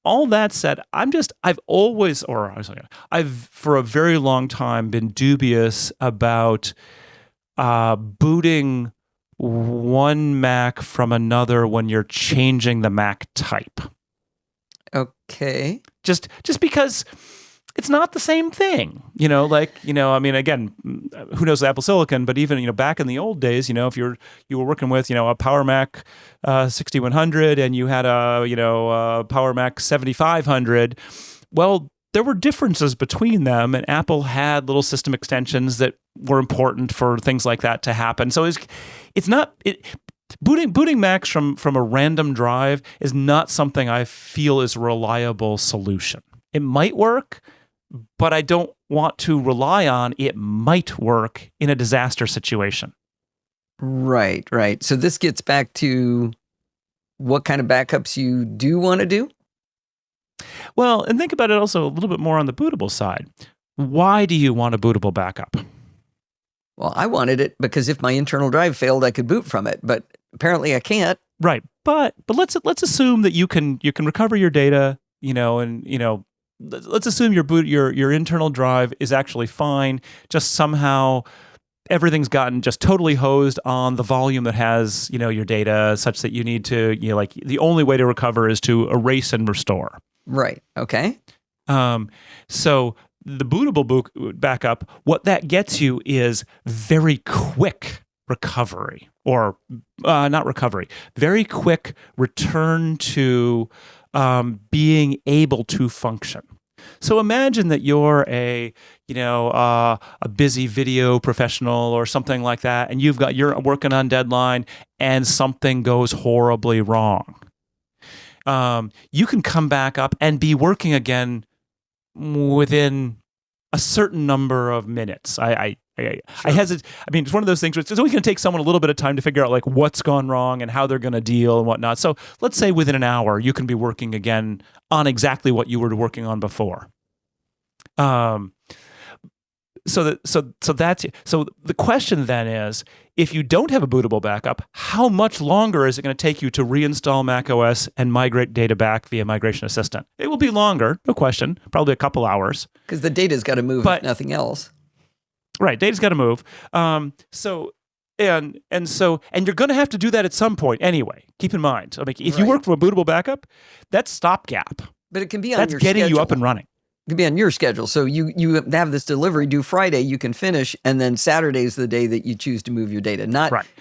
S6: All that said, I've for a very long time been dubious about booting one Mac from another when you're changing the Mac type.
S1: Okay.
S6: Just because it's not the same thing, I mean, again, who knows Apple Silicon, but even, back in the old days, if you were working with, a Power Mac 6100 and you had a Power Mac 7500, well, there were differences between them, and Apple had little system extensions that were important for things like that to happen. So booting Macs from a random drive is not something I feel is a reliable solution. It might work, but I don't want to rely on it might work in a disaster situation.
S1: Right. So this gets back to what kind of backups you do want to do?
S6: Well, and think about it also a little bit more on the bootable side. Why do you want a bootable backup?
S1: Well, I wanted it because if my internal drive failed, I could boot from it, but apparently I can't.
S6: Right. But let's assume that you can recover your data, let's assume your internal drive is actually fine. Just somehow everything's gotten just totally hosed on the volume that has, your data, such that you need to, the only way to recover is to erase and restore.
S1: Right. Okay.
S6: So the bootable backup, what that gets you is very quick recovery, or not recovery, very quick return to being able to function. So imagine that you're a busy video professional or something like that, and you're working on deadline and something goes horribly wrong. You can come back up and be working again within a certain number of minutes. I hesitate. I mean, it's one of those things where it's always going to take someone a little bit of time to figure out what's gone wrong and how they're going to deal and whatnot. So let's say within an hour, you can be working again on exactly what you were working on before. So the question then is, if you don't have a bootable backup, how much longer is it going to take you to reinstall macOS and migrate data back via Migration Assistant? It will be longer, no question, probably a couple hours.
S1: Because the data's got to move, if nothing else.
S6: Right, data's got to move. And you're going to have to do that at some point anyway. Keep in mind, if you work from a bootable backup, that's stopgap.
S1: But it can be on your schedule.
S6: That's getting you up and running.
S1: It can be on your schedule. So you have this delivery due Friday, you can finish, and then Saturday is the day that you choose to move your data.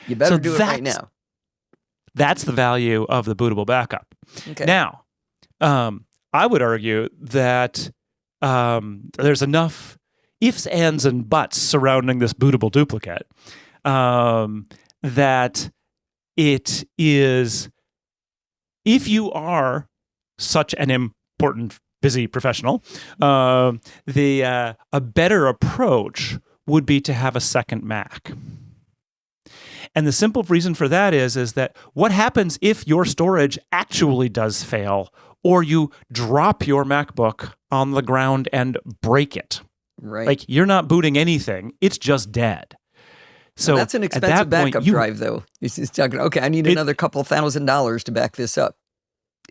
S1: You better do it right now.
S6: That's the value of the bootable backup.
S1: Okay.
S6: Now, I would argue that there's enough ifs, ands, and buts surrounding this bootable duplicate that it is, if you are such an important, busy professional, a better approach would be to have a second Mac. And the simple reason for that is that what happens if your storage actually does fail, or you drop your MacBook on the ground and break it?
S1: Right.
S6: Like, you're not booting anything. It's just dead. So
S1: that's an expensive backup drive, though. He's talking, okay, I need another couple $1,000s to back this up.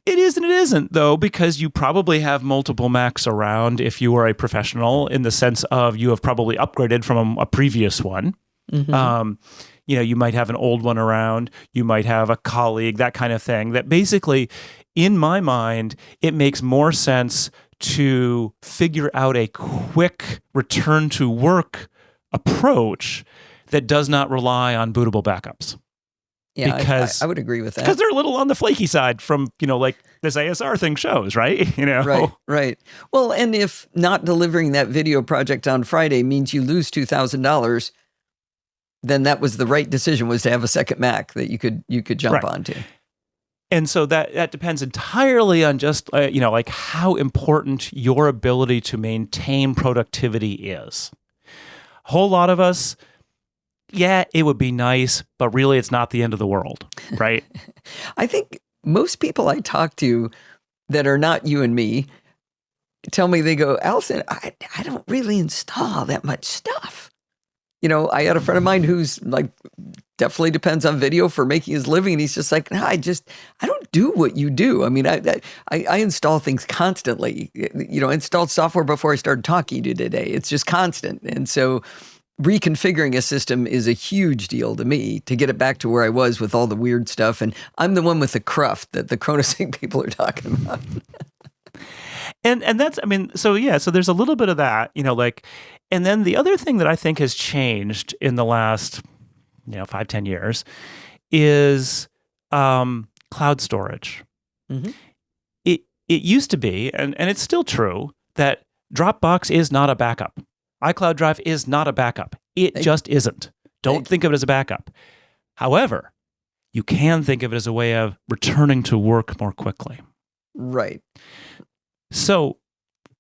S6: It is and it isn't, though, because you probably have multiple Macs around if you are a professional, in the sense of you have probably upgraded from a previous one. Mm-hmm. You might have an old one around. You might have a colleague, that kind of thing. That basically, in my mind, it makes more sense to figure out a quick return to work approach that does not rely on bootable backups.
S1: Yeah,
S6: because
S1: I would agree with that.
S6: Because they're a little on the flaky side from, like this ASR thing shows, right?
S1: Right. Well, and if not delivering that video project on Friday means you lose $2,000, then that was the right decision, was to have a second Mac that you could jump onto.
S6: And so that depends entirely on just, like how important your ability to maintain productivity is. A whole lot of us, yeah, it would be nice, but really it's not the end of the world, right?
S1: I think most people I talk to that are not you and me tell me, they go, Allison, I don't really install that much stuff. I had a friend of mine who's like, definitely depends on video for making his living. And he's just like, no, I don't do what you do. I mean, I install things constantly, installed software before I started talking to you today. It's just constant. And so reconfiguring a system is a huge deal to me, to get it back to where I was with all the weird stuff. And I'm the one with the cruft that the Chronosync people are talking about.
S6: And that's, so there's a little bit of that, and then the other thing that I think has changed in the last, 5-10 years is cloud storage. Mm-hmm. It used to be, and it's still true, that Dropbox is not a backup. iCloud Drive is not a backup. It just isn't. Don't think of it as a backup. However, you can think of it as a way of returning to work more quickly.
S1: Right.
S6: So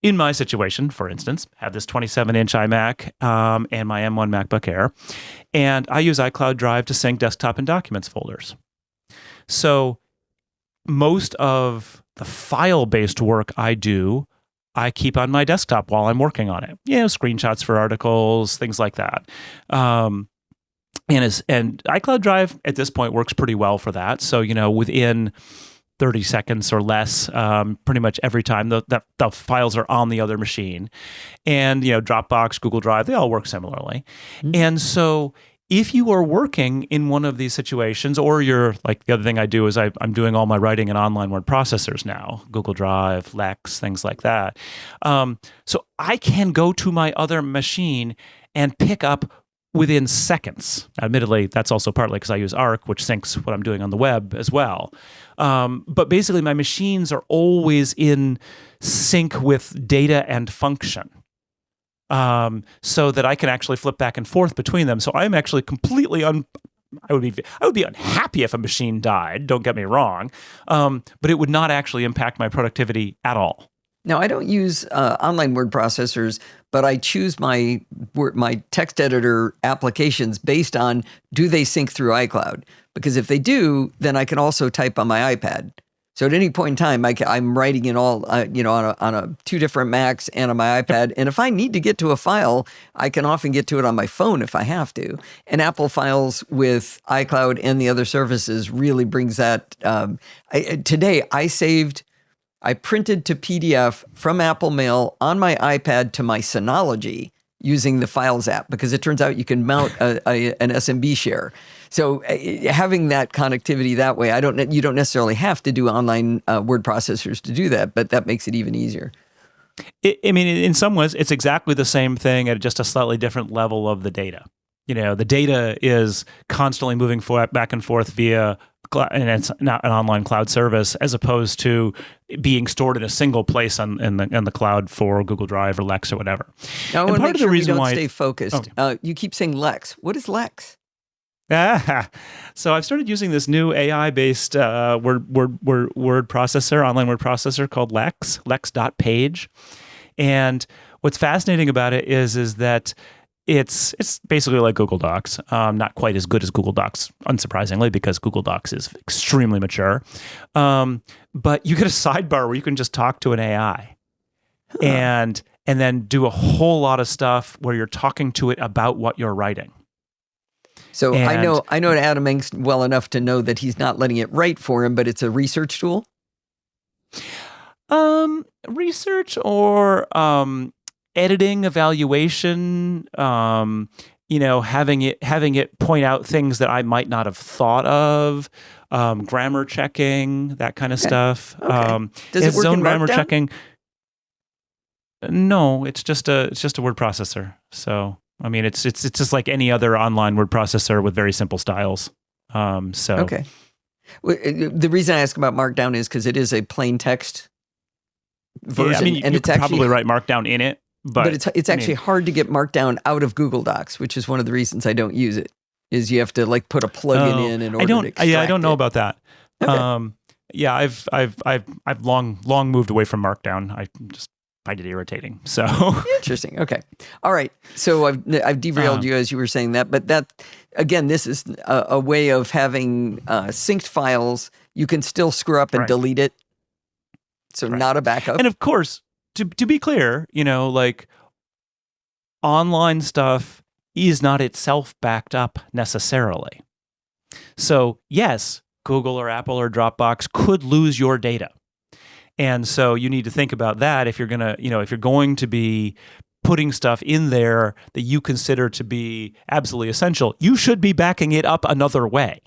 S6: in my situation, for instance, I have this 27-inch iMac and my M1 MacBook Air, and I use iCloud Drive to sync desktop and documents folders. So most of the file-based work I do, I keep on my desktop while I'm working on it. Screenshots for articles, things like that. And iCloud Drive at this point works pretty well for that. So, within 30 seconds or less, pretty much every time the files are on the other machine. And, Dropbox, Google Drive, they all work similarly. Mm-hmm. And so if you are working in one of these situations, or you're like, the other thing I do is I'm doing all my writing in online word processors now, Google Drive, Lex, things like that. So I can go to my other machine and pick up within seconds. Admittedly, that's also partly because I use Arc, which syncs what I'm doing on the web as well. But basically, my machines are always in sync with data and function, so that I can actually flip back and forth between them. So I'm actually completely I would be unhappy if a machine died, don't get me wrong, but it would not actually impact my productivity at all.
S1: Now, I don't use online word processors, but I choose my text editor applications based on, do they sync through iCloud? Because if they do, then I can also type on my iPad. So at any point in time, I'm writing in all, on two different Macs and on my iPad. And if I need to get to a file, I can often get to it on my phone if I have to. And Apple Files with iCloud and the other services really brings that. Today, I printed to PDF from Apple Mail on my iPad to my Synology using the Files app, because it turns out you can mount an SMB share. So having that connectivity that way, you don't necessarily have to do online word processors to do that, but that makes it even easier.
S6: In some ways, it's exactly the same thing at just a slightly different level of the data. The data is constantly moving back and forth via and it's not an online cloud service, as opposed to being stored in a single place in the cloud for Google Drive or Lex or whatever.
S1: Now, I want to make sure we don't stay focused. You keep saying Lex. What is Lex?
S6: So I've started using this new AI-based word processor, online word processor called Lex.page. And what's fascinating about it is that it's basically like Google Docs, not quite as good as Google Docs, unsurprisingly, because Google Docs is extremely mature. But you get a sidebar where you can just talk to an AI, and then do a whole lot of stuff where you're talking to it about what you're writing.
S1: So I know Adam Engst well enough to know that he's not letting it write for him, but it's a research tool.
S6: Research or editing, evaluation, having it point out things that I might not have thought of, grammar checking, that kind of stuff.
S1: Okay. Does it work in
S6: grammar
S1: Markdown?
S6: checking? No, it's just a word processor. So I mean, it's just like any other online word processor with very simple styles.
S1: Okay. The reason I ask about Markdown is because it is a plain text version.
S6: Yeah, I mean,
S1: and
S6: you
S1: it's
S6: could
S1: actually
S6: probably write Markdown in it, but
S1: it's actually hard to get Markdown out of Google Docs, which is one of the reasons I don't use it. Is you have to like put a plugin in order to extract
S6: I don't know
S1: it.
S6: about that.
S1: Okay.
S6: I've long moved away from Markdown. I just find it irritating. So
S1: Interesting. Okay. All right. So I've derailed you as you were saying that, but that again, this is a way of having synced files. You can still screw up and delete it. So not a backup.
S6: And of course, to be clear, like online stuff is not itself backed up necessarily. So yes, Google or Apple or Dropbox could lose your data. And so you need to think about that if you're going to be putting stuff in there that you consider to be absolutely essential. You should be backing it up another way,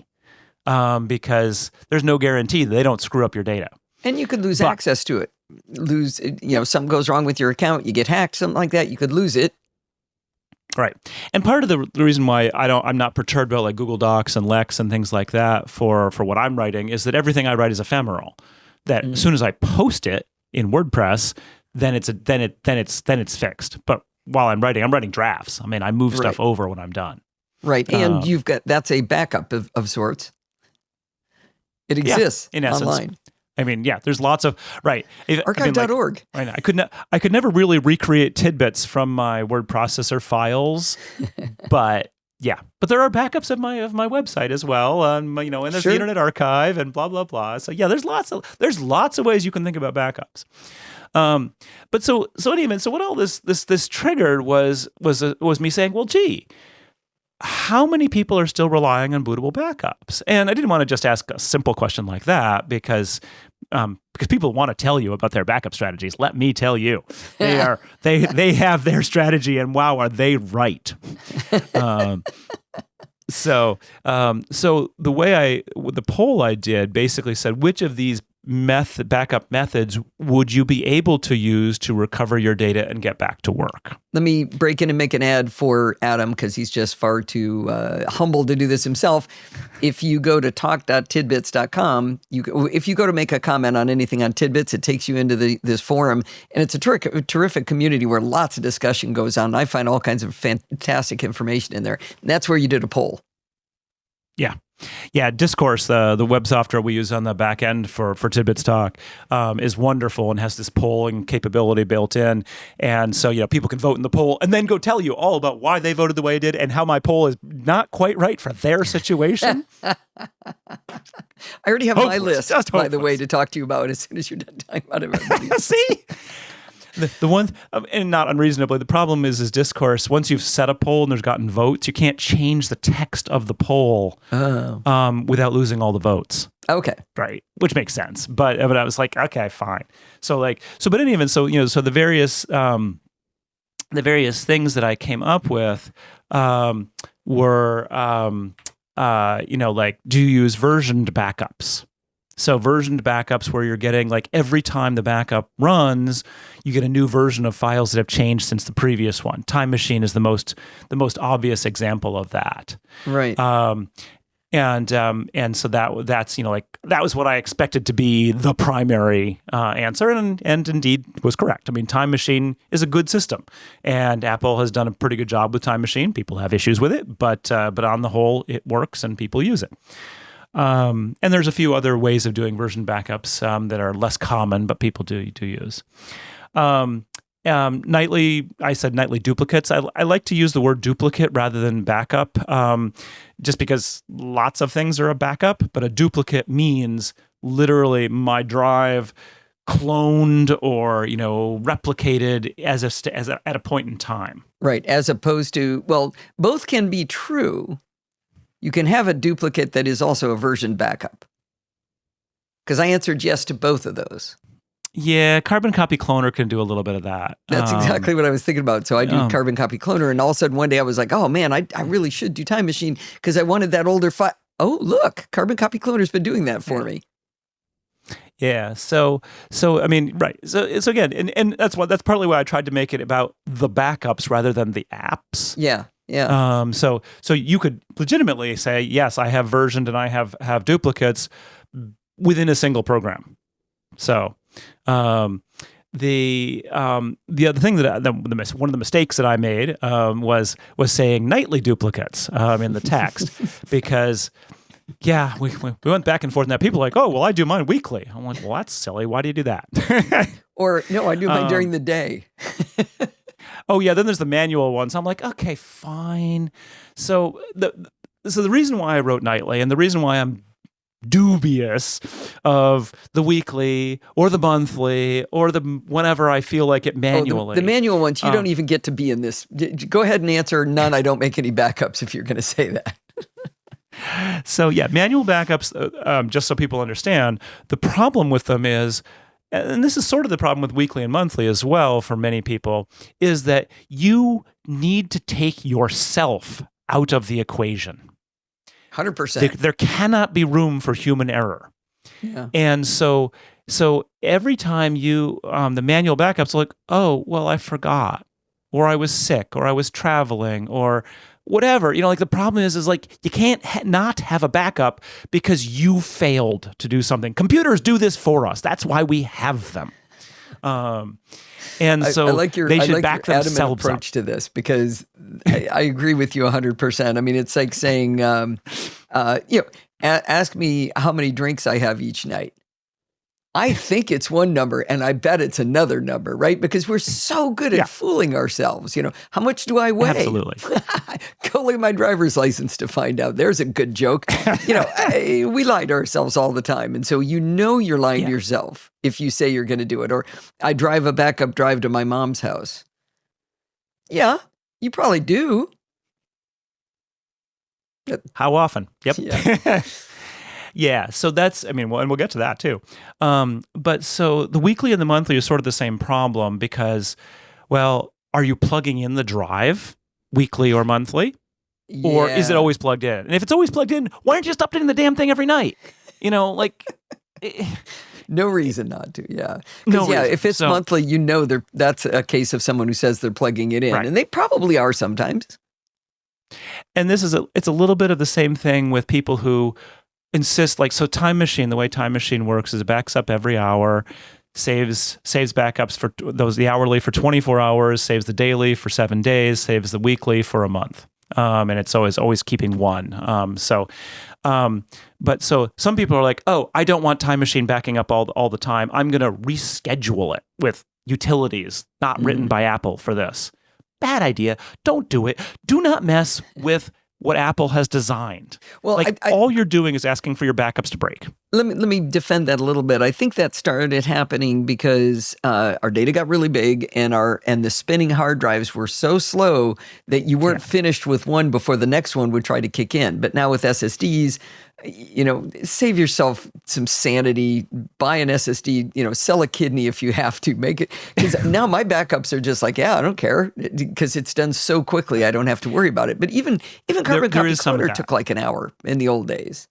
S6: because there's no guarantee that they don't screw up your data.
S1: And you could lose access to it. Something goes wrong with your account, you get hacked, something like that, you could lose it.
S6: Right. And part of the reason why I'm not perturbed about like Google Docs and Lex and things like that for what I'm writing is that everything I write is ephemeral. That as soon as I post it in WordPress, then it's fixed. But while I'm writing drafts. I mean, I move stuff over when I'm done.
S1: Right. And that's a backup of sorts. It exists
S6: in essence.
S1: online.
S6: I mean, there's lots of
S1: Archive.org.
S6: I could never really recreate tidbits from my word processor files, but there are backups of my website as well, and there's the Internet Archive and blah blah blah. So there's lots of ways you can think about backups. But so what all this triggered was me saying, well, gee, how many people are still relying on bootable backups? And I didn't want to just ask a simple question like that because people want to tell you about their backup strategies. Let me tell you, they have their strategy, and wow, are they right? So the poll I did basically said, which of these backup methods would you be able to use to recover your data and get back to work?
S1: Let me break in and make an ad for Adam because he's just far too humble to do this himself. If you go to talk.tidbits.com, if you go to make a comment on anything on Tidbits, it takes you into this forum, and it's a terrific community where lots of discussion goes on. I find all kinds of fantastic information in there. And that's where you did a poll.
S6: Yeah, Discourse, the web software we use on the back end for Tidbits Talk, is wonderful and has this polling capability built in. And so, people can vote in the poll and then go tell you all about why they voted the way it did and how my poll is not quite right for their situation.
S1: I already have my list, by the way, to talk to you about as soon as you're done talking about everybody.
S6: See? The one, and not unreasonably, the problem is Discourse. Once you've set a poll and there's gotten votes, you can't change the text of the poll without losing all the votes.
S1: Okay,
S6: right, which makes sense. But I was like, okay, fine. So the various things that I came up with were do you use versioned backups? So versioned backups where you're getting like every time the backup runs, you get a new version of files that have changed since the previous one. Time Machine is the most obvious example of that.
S1: Right.
S6: And so that's like that was what I expected to be the primary answer, and indeed was correct. I mean, Time Machine is a good system, and Apple has done a pretty good job with Time Machine. People have issues with it, but on the whole, it works and people use it. And there's a few other ways of doing version backups that are less common, but people do use. Nightly, I said nightly duplicates. I like to use the word duplicate rather than backup, just because lots of things are a backup, but a duplicate means literally my drive cloned or replicated at a point in time.
S1: Right, as opposed to, well, both can be true. You can have a duplicate that is also a version backup. Because I answered yes to both of those.
S6: Yeah, Carbon Copy Cloner can do a little bit of that.
S1: That's exactly what I was thinking about. So I do Carbon Copy Cloner, and all of a sudden one day I was like, oh man, I really should do Time Machine because I wanted that older file. Oh, look, Carbon Copy Cloner's been doing that for me.
S6: Yeah. So I mean, right. So again, and that's partly why I tried to make it about the backups rather than the apps.
S1: Yeah. Yeah.
S6: So you could legitimately say, yes, I have versioned and I have duplicates within a single program. So the other thing one of the mistakes that I made was saying nightly duplicates in the text because we went back and forth and that people are like, oh well, I do mine weekly. I'm like, well, that's silly. Why do you do that? Or
S1: no, I do mine during the day.
S6: Oh yeah, then there's the manual ones. I'm like, okay, fine. So the reason why I wrote nightly and the reason why I'm dubious of the weekly or the monthly or the whenever I feel like it manually.
S1: The manual ones, you don't even get to be in this. Go ahead and answer none. I don't make any backups if you're going to say that.
S6: So yeah, manual backups, just so people understand, the problem with them is, and this is sort of the problem with weekly and monthly as well for many people, is that you need to take yourself out of the equation.
S1: 100%.
S6: There cannot be room for human error.
S1: Yeah.
S6: And so every time you, the manual backups are like, oh, well, I forgot, or I was sick, or I was traveling, or whatever. Like the problem is like you can't not have a backup because you failed to do something. Computers do this for us. That's why we have them. And so they should back themselves up.
S1: Approach to this because I agree with you 100%. I mean, it's like saying, ask me how many drinks I have each night. I think it's one number and I bet it's another number, right? Because we're so good at fooling ourselves. How much do I weigh?
S6: Absolutely.
S1: Go look at my driver's license to find out. There's a good joke. We lie to ourselves all the time. And so you're lying to yourself if you say you're going to do it. Or I drive a backup drive to my mom's house. Yeah, you probably do.
S6: How often? Yep.
S1: Yeah.
S6: Yeah, so that's, and we'll get to that too. But so the weekly and the monthly are sort of the same problem because, well, are you plugging in the drive weekly or monthly? Yeah. Or is it always plugged in? And if it's always plugged in, why aren't you just updating the damn thing every night?
S1: No reason not to, yeah. If it's monthly, that's a case of someone who says they're plugging it in. Right. And they probably are sometimes.
S6: And it's a little bit of the same thing with people who insist, Time Machine, the way Time Machine works is it backs up every hour, saves backups for the hourly for 24 hours, saves the daily for 7 days, saves the weekly for a month. And it's always keeping one. But some people are like, oh, I don't want Time Machine backing up all the time. I'm going to reschedule it with utilities not written by Apple for this. Bad idea. Don't do it. Do not mess with what Apple has designed. Well, all you're doing is asking for your backups to break.
S1: Let me defend that a little bit. I think that started happening because our data got really big and the spinning hard drives were so slow that you weren't finished with one before the next one would try to kick in. But now with SSDs, save yourself some sanity, buy an SSD, sell a kidney if you have to, make it. Because now my backups are just like, I don't care because it's done so quickly. I don't have to worry about it. But even Carbon Copy Cloner took like an hour in the old days.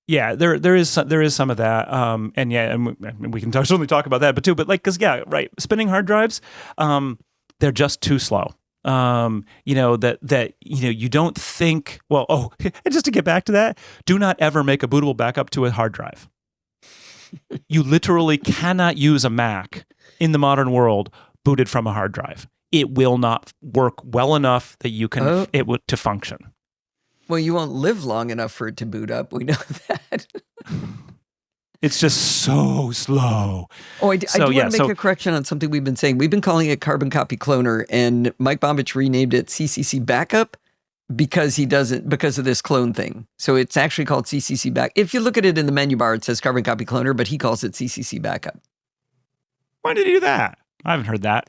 S6: Yeah, there is some of that, and we can certainly talk about that, but because spinning hard drives, they're just too slow. You don't think, and just to get back to that, do not ever make a bootable backup to a hard drive. You literally cannot use a Mac in the modern world booted from a hard drive. It will not work well enough that you can to function.
S1: Well, you won't live long enough for it to boot up. We know that.
S6: It's just so slow.
S1: Oh, I do want to make a correction on something we've been saying. We've been calling it Carbon Copy Cloner, and Mike Bombich renamed it CCC Backup because of this clone thing. So it's actually called CCC Backup. If you look at it in the menu bar, it says Carbon Copy Cloner, but he calls it CCC Backup.
S6: Why did he do that? I haven't heard that.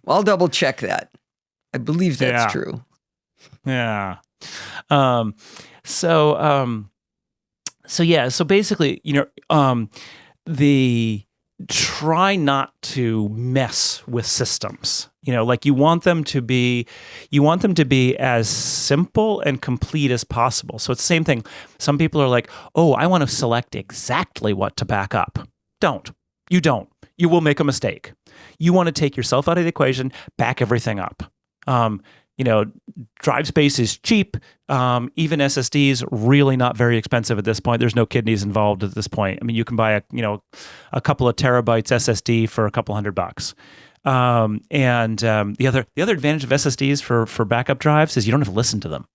S1: Well, I'll double check that. I believe that's true.
S6: Yeah. So basically, the try not to mess with systems. Like you want them to be as simple and complete as possible. So it's the same thing. Some people are like, oh, I want to select exactly what to back up. You don't. You will make a mistake. You want to take yourself out of the equation, back everything up. Drive space is cheap. Even SSDs, really not very expensive at this point. There's no kidneys involved at this point. I mean, you can buy a couple of terabytes SSD for a couple $100. The other advantage of SSDs for backup drives is you don't have to listen to them.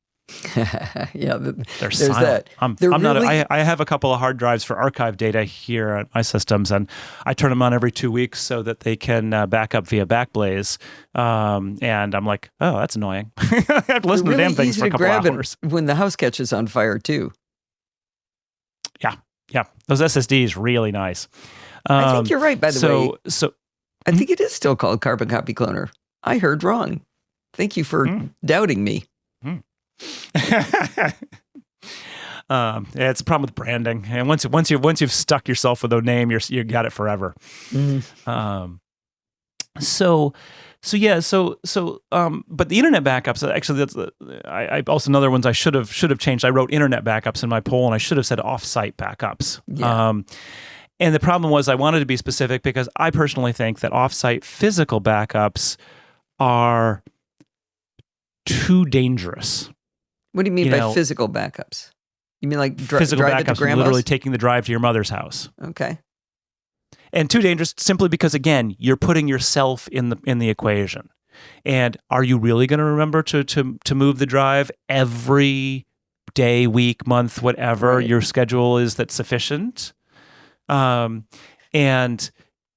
S1: Yeah,
S6: they're silent. I have a couple of hard drives for archive data here at my systems, and I turn them on every 2 weeks so that they can back up via Backblaze. And I'm like, oh, that's annoying. I have to listen to damn things for a couple hours.
S1: When the house catches on fire too.
S6: Yeah. Those SSDs really nice.
S1: I think you're right. By the way,
S6: so
S1: I think it is still called Carbon Copy Cloner. I heard wrong. Thank you for doubting me.
S6: It's a problem with branding, and once you've stuck yourself with a name, you got it forever.
S1: Mm-hmm.
S6: But the internet backups, actually, I also another ones I should have changed. I wrote internet backups in my poll, and I should have said offsite backups.
S1: Yeah.
S6: And the problem was I wanted to be specific because I personally think that offsite physical backups are too dangerous.
S1: What do you mean by physical backups? You mean like
S6: physical
S1: drive
S6: backups, literally taking the drive to your mother's house.
S1: Okay.
S6: And too dangerous simply because, again, you're putting yourself in the equation. And are you really going to remember to move the drive every day, week, month, whatever your schedule is that's sufficient? And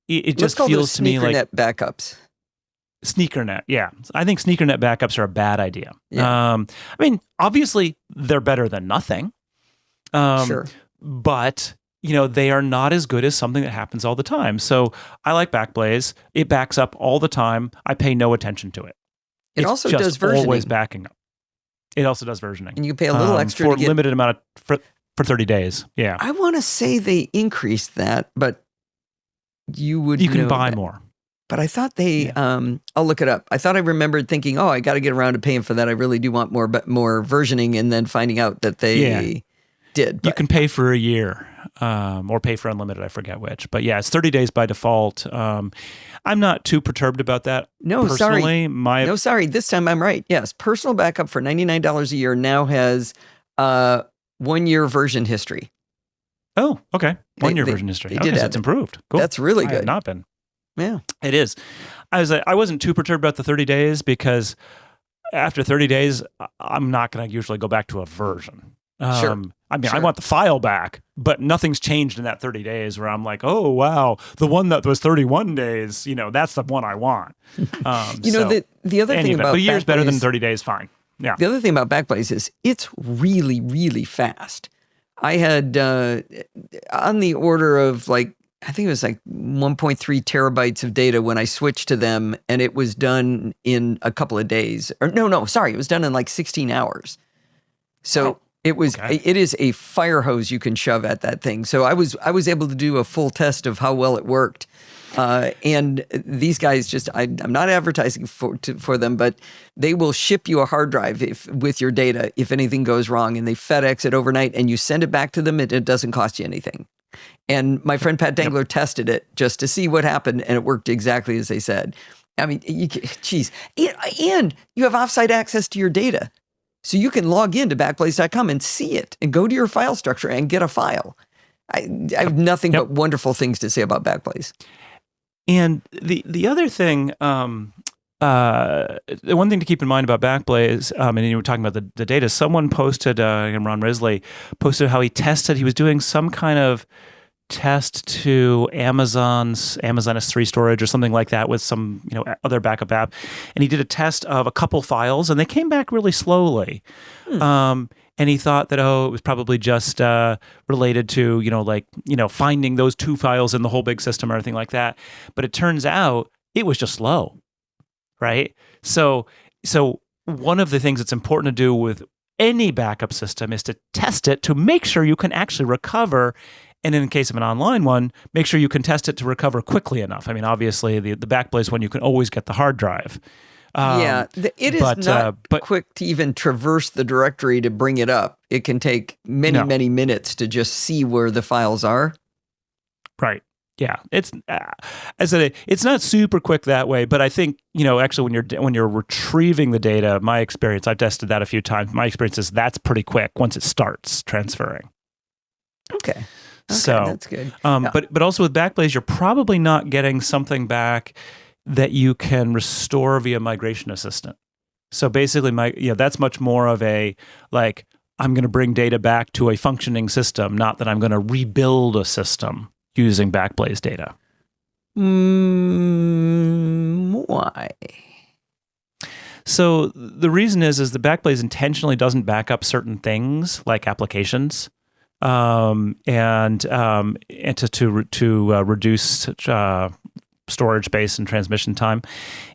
S6: it just feels to me like
S1: backups.
S6: SneakerNet, yeah. I think SneakerNet backups are a bad idea.
S1: Yeah.
S6: I mean, obviously, they're better than nothing.
S1: Sure.
S6: But, they are not as good as something that happens all the time. So I like Backblaze. It backs up all the time. I pay no attention to it.
S1: It also does versioning.
S6: Always backing up. It also does versioning.
S1: And you pay a little extra
S6: for a limited amount for 30 days. Yeah.
S1: I want to say they increased that, but you can
S6: buy more.
S1: But I thought I'll look it up. I thought I remembered thinking, I got to get around to paying for that. I really do want more versioning, and then finding out that they did. But.
S6: You can pay for a year or pay for unlimited. I forget which. But yeah, it's 30 days by default. I'm not too perturbed about that.
S1: No,
S6: personally.
S1: Sorry. This time I'm right. Yes. Personal backup for $99 a year now has 1 year version history.
S6: Oh, okay. 1 year version history. Okay, so it's improved. Cool.
S1: That's really good.
S6: I have not been.
S1: Yeah,
S6: it is. I wasn't too perturbed about the 30 days because after 30 days, I'm not going to usually go back to a version.
S1: Sure.
S6: I mean, I want the file back, but nothing's changed in that 30 days where I'm like, oh, wow, the one that was 31 days, that's the one I want.
S1: The other thing about
S6: but a year's
S1: Backblaze,
S6: better than 30 days, fine. Yeah.
S1: The other thing about Backblaze is it's really, really fast. I had on the order of I think it was 1.3 terabytes of data when I switched to them, and it was done in a couple of days. Or it was done in 16 hours. So it is a fire hose you can shove at that thing. So I was able to do a full test of how well it worked. And these guys I'm not advertising for them, but they will ship you a hard drive with your data if anything goes wrong, and they FedEx it overnight, and you send it back to them. It doesn't cost you anything. And my friend Pat Dangler tested it just to see what happened, and it worked exactly as they said. I mean, geez. And you have offsite access to your data. So you can log into Backblaze.com and see it and go to your file structure and get a file. I have nothing but wonderful things to say about Backblaze. And
S6: the other thing, the one thing to keep in mind about Backblaze, and you were talking about the data, someone posted, Ron Risley, posted how he was doing some kind of test to Amazon's Amazon S3 storage or something like that with some other backup app, and he did a test of a couple files, and they came back really slowly. And he thought that it was probably just related to finding those two files in the whole big system or anything like that. But it turns out it was just slow, right? So one of the things that's important to do with any backup system is to test it to make sure you can actually recover. And in the case of an online one, make sure you can test it to recover quickly enough. I mean, obviously, the Backblaze one, you can always get the hard drive.
S1: It is not quick to even traverse the directory to bring it up. It can take many minutes to just see where the files are.
S6: Right. Yeah. It's it's not super quick that way, but I think actually when you're retrieving the data, my experience, I've tested that a few times. My experience is that's pretty quick once it starts transferring.
S1: Okay.
S6: So
S1: that's good.
S6: But also with Backblaze, you're probably not getting something back that you can restore via Migration Assistant. So basically, that's much more of a I'm going to bring data back to a functioning system, not that I'm going to rebuild a system using Backblaze data.
S1: Why?
S6: So the reason is the Backblaze intentionally doesn't back up certain things like applications, and to reduce storage space and transmission time.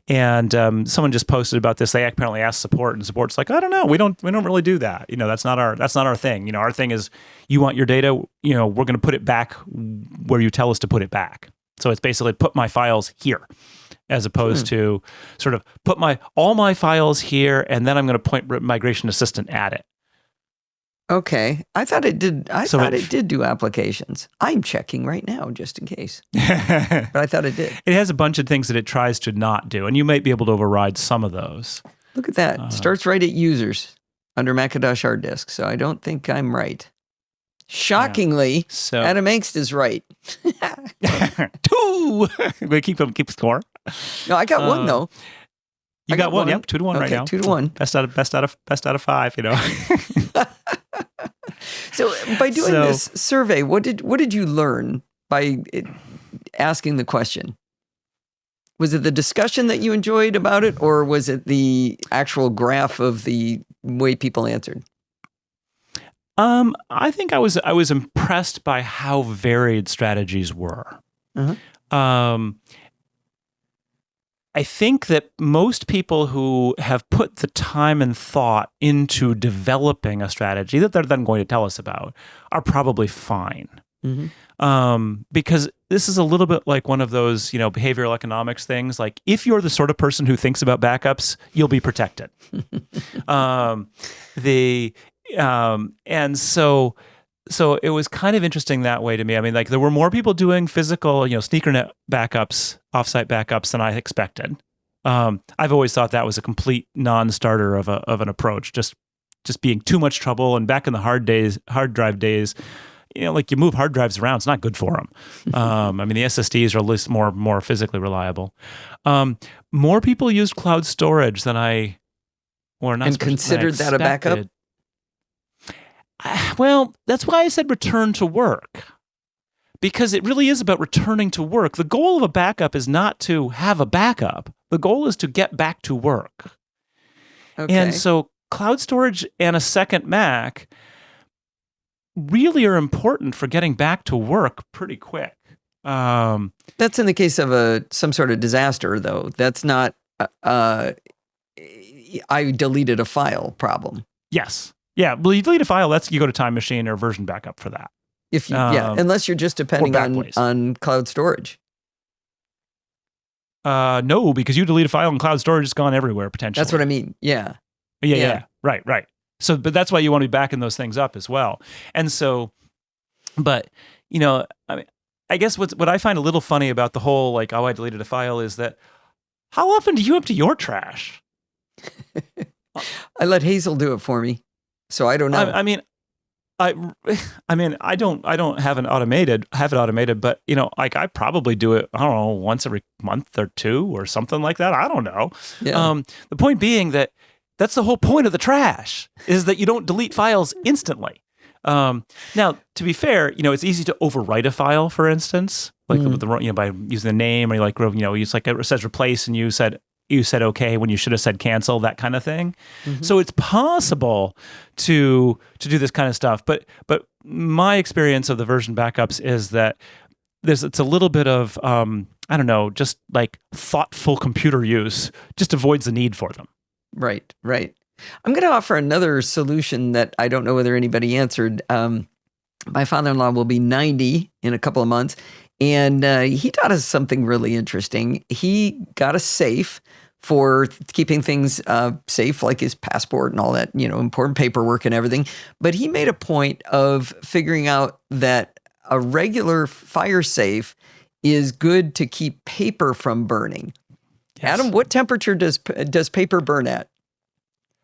S6: And someone just posted about this. They apparently asked support, and support's like, I don't know, we don't really do that. That's not our thing. Our thing is, you want your data, we're going to put it back where you tell us to put it back. So it's basically put my files here, as opposed to sort of put all my files here, and then I'm going to point Migration Assistant at it.
S1: Okay. I thought it did. It did do applications. I'm checking right now just in case. But I thought it did.
S6: It has a bunch of things that it tries to not do, and you might be able to override some of those.
S1: Look at that. Starts right at users under Macintosh hard disk. So I don't think I'm right. Shockingly, Adam Engst is right.
S6: 2! We keep score.
S1: No, I got one though.
S6: You got one. Yep, 2-1 right now.
S1: 2-1.
S6: Best out of 5.
S1: So by doing this survey, what did you learn by asking the question? Was it the discussion that you enjoyed about it, or was it the actual graph of the way people answered?
S6: I think I was impressed by how varied strategies were. I think that most people who have put the time and thought into developing a strategy that they're then going to tell us about are probably fine. Because this is a little bit like one of those, behavioral economics things. Like, if you're the sort of person who thinks about backups, you'll be protected. And so it was kind of interesting that way to me. I mean, there were more people doing physical, sneakernet backups, offsite backups than I expected. I've always thought that was a complete non-starter of an approach, just being too much trouble. And back in the hard drive days, you move hard drives around, it's not good for them. I mean, the SSDs are at least more physically reliable. More people used cloud storage than
S1: considered that a backup.
S6: Well, that's why I said return to work, because it really is about returning to work. The goal of a backup is not to have a backup. The goal is to get back to work. Okay. And so cloud storage and a second Mac really are important for getting back to work pretty quick.
S1: That's in the case of some sort of disaster, though. That's not I deleted a file problem.
S6: Yes. Yeah, well, you delete a file, you go to Time Machine or version backup for that.
S1: If you, unless you're just depending on cloud storage.
S6: No, because you delete a file and cloud storage is gone everywhere potentially.
S1: That's what I mean. Yeah.
S6: Yeah. Right. So, but that's why you want to be backing those things up as well. And so, but I mean, I guess what I find a little funny about the whole I deleted a file is that how often do you empty your trash?
S1: I let Hazel do it for me, so I don't know.
S6: I mean, I don't have it automated, but like I probably do it, I don't know, once every month or two or something like that. I don't know.
S1: Yeah.
S6: The point being that's the whole point of the trash, is that you don't delete files instantly. Now, to be fair, it's easy to overwrite a file, for instance, like with the, by using the name, or it's like it says replace and you said okay when you should have said cancel, that kind of thing. Mm-hmm. So it's possible to do this kind of stuff. But my experience of the version backups is that it's a little bit of, I don't know, just like thoughtful computer use just avoids the need for them.
S1: Right. I'm going to offer another solution that I don't know whether anybody answered. My father-in-law will be 90 in a couple of months, and he taught us something really interesting. He got a safe for keeping things safe, like his passport and all that, important paperwork and everything. But he made a point of figuring out that a regular fire safe is good to keep paper from burning. Yes. Adam, what temperature does paper burn at?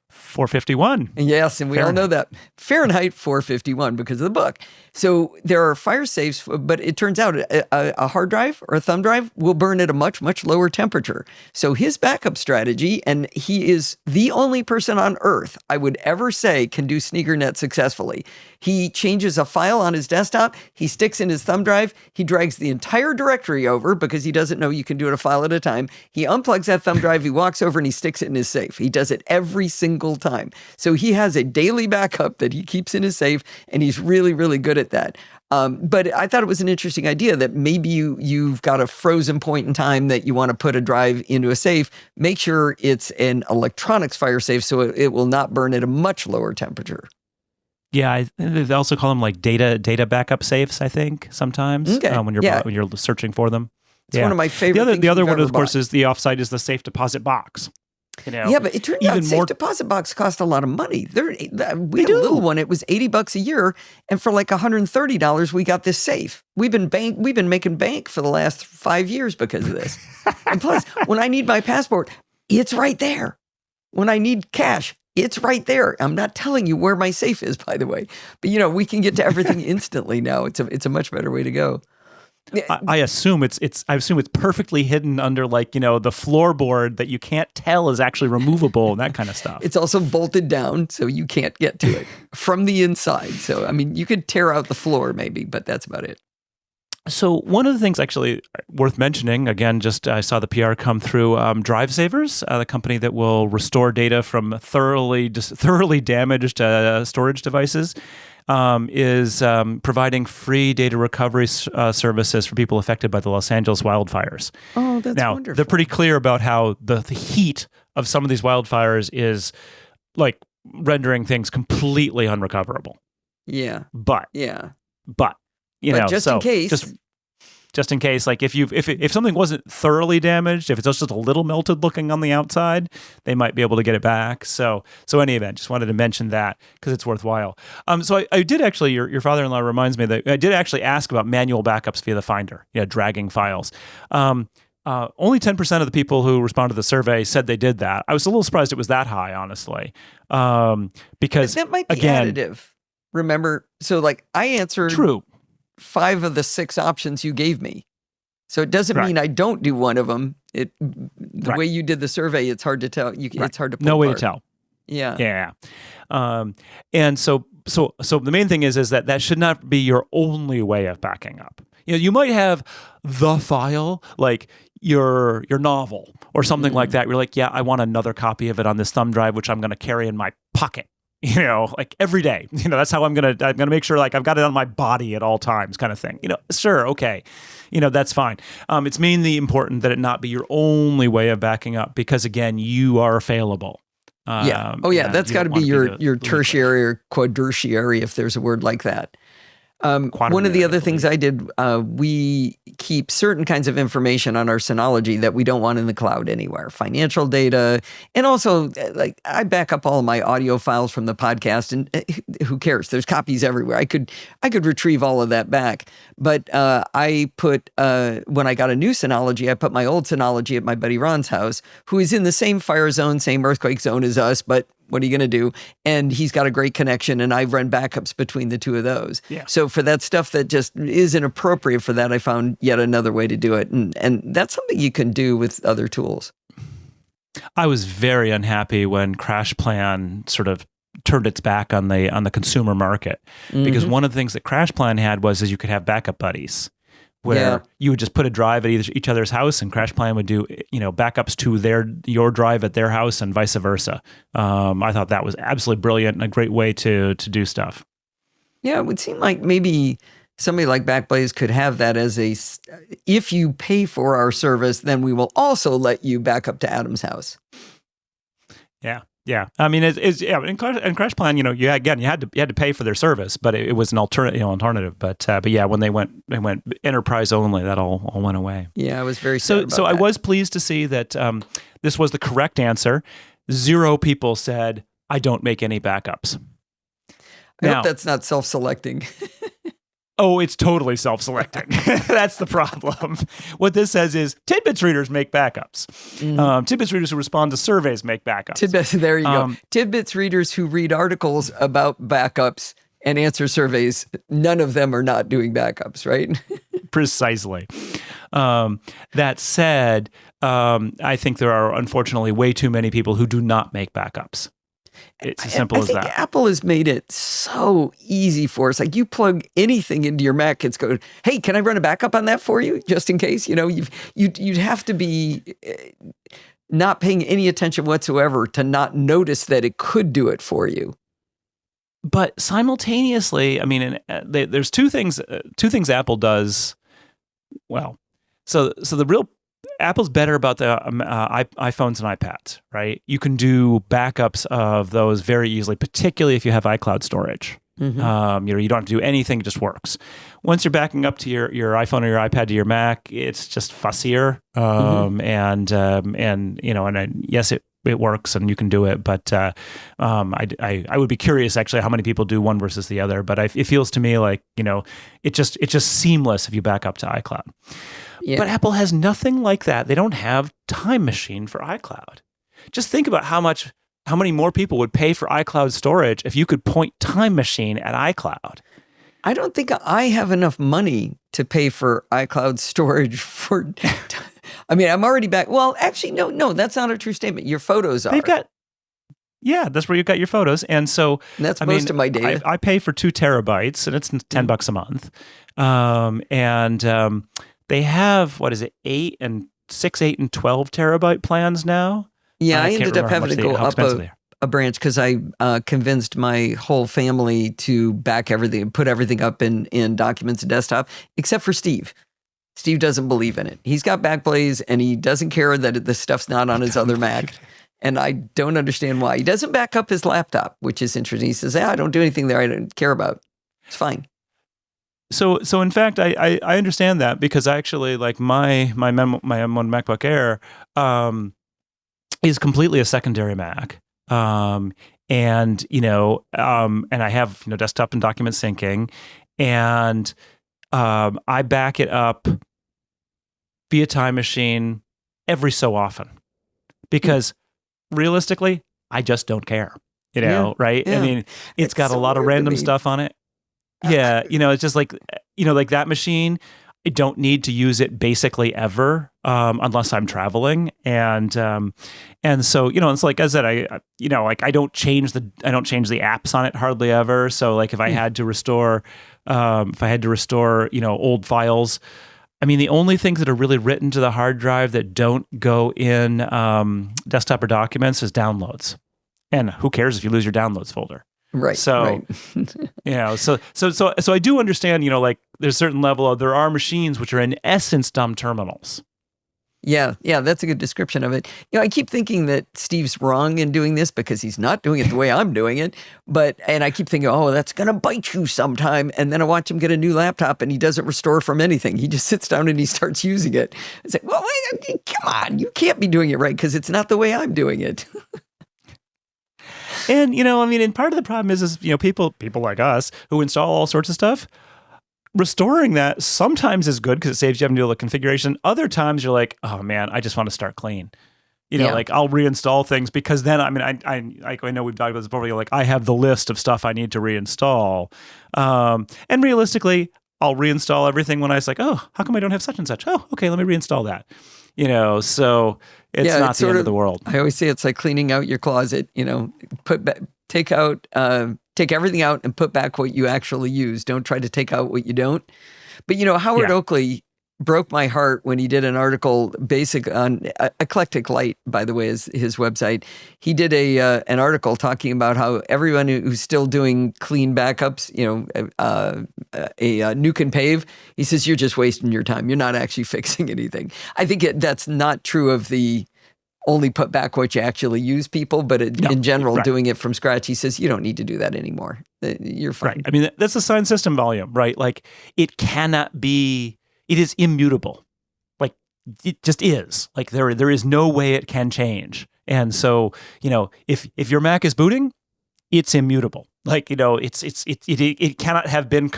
S6: 451.
S1: Yes, and we all know that. Fahrenheit 451 because of the book. So there are fire safes, but it turns out a hard drive or a thumb drive will burn at a much, much lower temperature. So his backup strategy, and he is the only person on earth I would ever say can do SneakerNet successfully. He changes a file on his desktop, he sticks in his thumb drive, he drags the entire directory over because he doesn't know you can do it a file at a time. He unplugs that thumb drive, he walks over and he sticks it in his safe. He does it every single time. So he has a daily backup that he keeps in his safe, and he's really, really good at that. But I thought it was an interesting idea that maybe you've got a frozen point in time that you want to put a drive into a safe. Make sure it's an electronics fire safe so it will not burn at a much lower temperature.
S6: Yeah, they also call them like data backup safes, I think, sometimes, when you're searching for them.
S1: It's one of my favorite things.
S6: The other one, of course, is the offsite is the safe deposit box.
S1: Yeah, but it turned out safe deposit box cost a lot of money. We had a little one. It was $80 a year, and for like $130, we got this safe. We've been making bank for the last 5 years because of this. And plus, when I need my passport, it's right there. When I need cash, it's right there. I'm not telling you where my safe is, by the way. But we can get to everything instantly now. It's a much better way to go.
S6: I assume it's perfectly hidden under the floorboard that you can't tell is actually removable and that kind of stuff.
S1: It's also bolted down so you can't get to it from the inside. So you could tear out the floor maybe, but that's about it.
S6: So one of the things actually worth mentioning, again, just I saw the PR come through, Drive Savers, the company that will restore data from thoroughly damaged storage devices, is providing free data recovery services for people affected by the Los Angeles wildfires.
S1: Oh, that's
S6: now,
S1: wonderful.
S6: They're pretty clear about how the heat of some of these wildfires is like rendering things completely unrecoverable.
S1: Yeah.
S6: But
S1: just in case.
S6: Just in case, like if something wasn't thoroughly damaged, if it's just a little melted looking on the outside, they might be able to get it back. So any event, just wanted to mention that because it's worthwhile. So I did actually, your father-in-law reminds me that I did actually ask about manual backups via the Finder, dragging files. Only 10% of the people who responded to the survey said they did that. I was a little surprised it was that high, honestly, because
S1: that might be additive. Remember, so I answered.
S6: True.
S1: 5 of the 6 options you gave me. So it doesn't mean I don't do one of them. The way you did the survey, it's hard to tell. It's hard to pull
S6: No way
S1: apart.
S6: to tell.
S1: Yeah.
S6: And so the main thing is that should not be your only way of backing up. You might have the file, like your novel or something like that. You're like, I want another copy of it on this thumb drive, which I'm going to carry in my pocket. Every day, that's how I'm going to make sure I've got it on my body at all times kind of thing, sure. Okay. That's fine. It's mainly important that it not be your only way of backing up because again, you are failable.
S1: That's got to be your tertiary or quadrutiary, if there's a word like that. One of the other things I did, we keep certain kinds of information on our Synology that we don't want in the cloud anywhere, financial data. And also, like, I back up all of my audio files from the podcast, and who cares? There's copies everywhere. I could retrieve all of that back. But I put, when I got a new Synology, I put my old Synology at my buddy Ron's house, who is in the same fire zone, same earthquake zone as us, but what are you going to do? And he's got a great connection, and I've run backups between the two of those. Yeah. So for that stuff that just isn't appropriate for that, I found yet another way to do it. And that's something you can do with other tools.
S6: I was very unhappy when CrashPlan sort of turned its back on the consumer market, because one of the things that CrashPlan had is you could have backup buddies, where you would just put a drive at each other's house, and CrashPlan would do backups to your drive at their house and vice versa. I thought that was absolutely brilliant and a great way to do stuff.
S1: Yeah, it would seem like maybe somebody like Backblaze could have that as if you pay for our service, then we will also let you back up to Adam's house.
S6: Yeah. Yeah, I mean, in CrashPlan, you had to pay for their service, but it was an alternative. But yeah, when they went enterprise only, that all went away.
S1: Yeah, I was very sad about
S6: so
S1: that.
S6: I was pleased to see that this was the correct answer. 0 people said, "I don't make any backups."
S1: I hope that's not self-selecting.
S6: Oh, it's totally self-selecting. That's the problem. What this says is Tidbits readers make backups. Tidbits readers who respond to surveys make backups.
S1: There you go. Tidbits readers who read articles about backups and answer surveys, none of them are not doing backups, right?
S6: Precisely. That said, I think there are unfortunately way too many people who do not make backups. It's as simple as that. I think Apple
S1: has made it so easy for us. Like, you plug anything into your Mac, it's going, hey, can I run a backup on that for you? Just in case, you'd have to be not paying any attention whatsoever to not notice that it could do it for you.
S6: But simultaneously, I mean, there's two things Apple does well. So the real Apple's better about the iPhones and iPads, right? You can do backups of those very easily, particularly if you have iCloud storage. You don't have to do anything; it just works. Once you're backing up to your iPhone or your iPad to your Mac, it's just fussier. Yes, it works and you can do it, but I would be curious actually how many people do one versus the other. But it feels to me like it's just seamless if you back up to iCloud. Yeah. But Apple has nothing like that. They don't have Time Machine for iCloud. Just think about how many more people would pay for iCloud storage if you could point Time Machine at iCloud.
S1: I don't think I have enough money to pay for iCloud storage for. I mean, I'm already back. Well, actually, no, that's not a true statement. Your photos are.
S6: That's where you've got your photos, and so
S1: that's most of my data.
S6: I pay for 2 terabytes, and it's $10 a month, they have, 8 and 12 terabyte plans now?
S1: Yeah, I ended up having to go up a branch because I convinced my whole family to back everything, put everything up in Documents and Desktop, except for Steve. Steve doesn't believe in it. He's got Backblaze, and he doesn't care that the stuff's not on his other Mac. And I don't understand why. He doesn't back up his laptop, which is interesting. He says, I don't do anything there I don't care about. It's fine.
S6: So in fact, I understand that, because I actually, like, my M1 MacBook Air is completely a secondary Mac, and I have desktop and document syncing, and I back it up via Time Machine every so often, because realistically, I just don't care, right? Yeah. I mean, it's got a lot of random stuff on it. Yeah, it's just like that machine, I don't need to use it basically ever, unless I'm traveling, and so it's like I said, I don't change the apps on it hardly ever. So like if I had to restore, old files, I mean, the only things that are really written to the hard drive that don't go in desktop or documents is downloads, and who cares if you lose your downloads folder?
S1: Right.
S6: So,
S1: right.
S6: So I do understand, like there's a certain level of, there are machines which are in essence dumb terminals.
S1: Yeah, that's a good description of it. I keep thinking that Steve's wrong in doing this because he's not doing it the way I'm doing it. And I keep thinking, oh, that's going to bite you sometime. And then I watch him get a new laptop and he doesn't restore from anything. He just sits down and he starts using it. It's like, well, wait, come on, you can't be doing it right because it's not the way I'm doing it.
S6: And, and part of the problem is people like us who install all sorts of stuff, restoring that sometimes is good because it saves you having to do all the configuration. Other times you're like, oh man, I just want to start clean. Like I'll reinstall things because then, I know we've talked about this before. Like I have the list of stuff I need to reinstall. And realistically, I'll reinstall everything when I was like, oh, how come I don't have such and such? Oh, okay, let me reinstall that. So it's not the end of the world.
S1: I always say it's like cleaning out your closet, take everything out and put back what you actually use. Don't try to take out what you don't. But, Howard Oakley broke my heart when he did an article on Eclectic Light, by the way, is his website. He did an article talking about how everyone who's still doing clean backups, a nuke and pave, he says, you're just wasting your time. You're not actually fixing anything. I think that's not true of the only put back what you actually use people, but in general, doing it from scratch, he says, you don't need to do that anymore. You're fine.
S6: Right. That's the sign system volume, right? Like it is immutable. Like it just is. Like there is no way it can change. And so, if your Mac is booting, it's immutable. Like, it cannot have been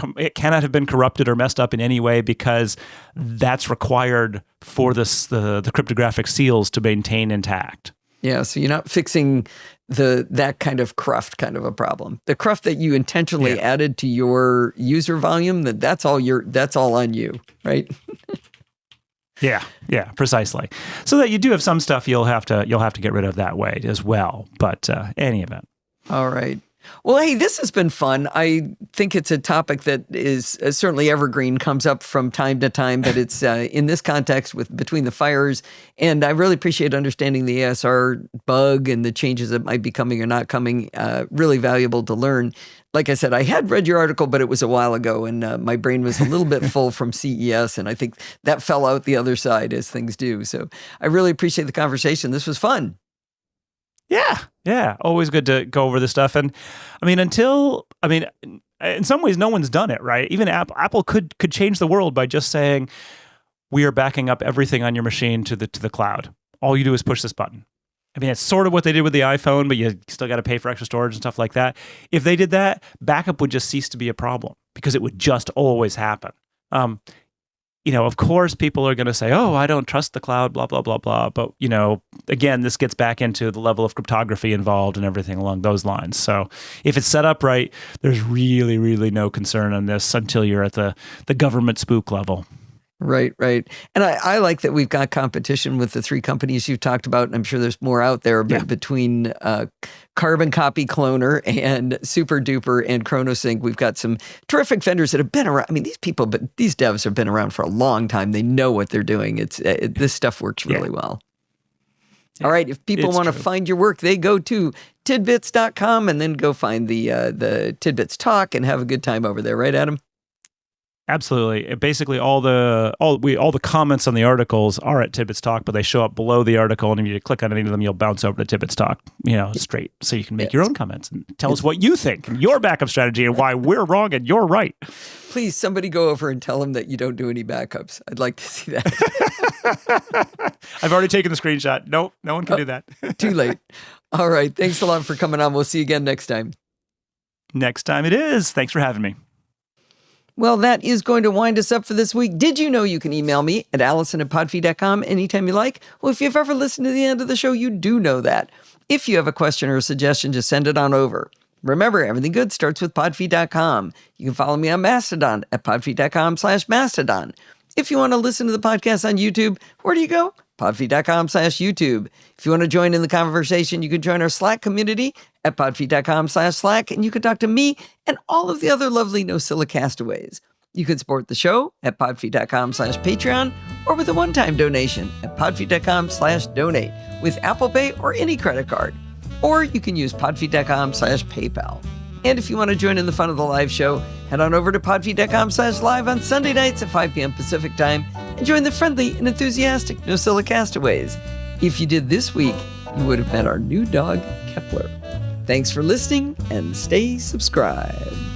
S6: corrupted or messed up in any way because that's required for the cryptographic seals to maintain intact.
S1: Yeah, so you're not fixing that kind of cruft kind of a problem. The cruft that you intentionally added to your user volume, that's all on you, right?
S6: Yeah, precisely. So that you do have some stuff you'll have to get rid of that way as well. But any event.
S1: All right. Well, hey, this has been fun. I think it's a topic that is certainly evergreen, comes up from time to time, but it's in this context between the fires. And I really appreciate understanding the ASR bug and the changes that might be coming or not coming. Really valuable to learn. Like I said, I had read your article, but it was a while ago, and my brain was a little bit full from CES, and I think that fell out the other side as things do. So I really appreciate the conversation. This was fun. Yeah. Always good to go over this stuff. And in some ways, no one's done it, right? Even Apple could change the world by just saying, we are backing up everything on your machine to the cloud. All you do is push this button. It's sort of what they did with the iPhone, but you still got to pay for extra storage and stuff like that. If they did that, backup would just cease to be a problem because it would just always happen. Of course, people are going to say, oh, I don't trust the cloud, blah, blah, blah, blah. But, again, this gets back into the level of cryptography involved and everything along those lines. So if it's set up right, there's really, really no concern on this until you're at the government spook level. Right. And I like that we've got competition with the three companies you've talked about, and I'm sure there's more out there, but between Carbon Copy Cloner and Super Duper and ChronoSync, we've got some terrific vendors that have been around. These devs have been around for a long time. They know what they're doing. This stuff works really well. All right. If people want to find your work, they go to tidbits.com and then go find the Tidbits Talk and have a good time over there. Right, Adam?
S6: Absolutely. Basically, all the comments on the articles are at Tidbits Talk, but they show up below the article, and if you click on any of them, you'll bounce over to Tidbits Talk, straight, so you can make your own comments and tell us what you think and your backup strategy and why we're wrong and you're right.
S1: Please, somebody go over and tell them that you don't do any backups. I'd like to see that.
S6: I've already taken the screenshot. Nope, no one can do that.
S1: Too late. All right. Thanks a lot for coming on. We'll see you again next time.
S6: Next time it is. Thanks for having me.
S1: Well, that is going to wind us up for this week. Did you know you can email me at allison@podfeed.com anytime you like? Well, if you've ever listened to the end of the show, you do know that. If you have a question or a suggestion, just send it on over. Remember, everything good starts with podfeed.com. You can follow me on Mastodon at podfeed.com/Mastodon. If you want to listen to the podcast on YouTube, where do you go? podfeed.com/YouTube. If you want to join in the conversation, you can join our Slack community at podfeed.com/Slack, and you can talk to me and all of the other lovely No Silicastaways. You can support the show at podfeed.com/Patreon or with a one-time donation at podfeed.com/donate with Apple Pay or any credit card. Or you can use podfeed.com/PayPal. And if you want to join in the fun of the live show, head on over to podfeed.com/live on Sunday nights at 5 p.m. Pacific time and join the friendly and enthusiastic No Silicastaways. If you did this week, you would have met our new dog, Kepler. Thanks for listening, and stay subscribed.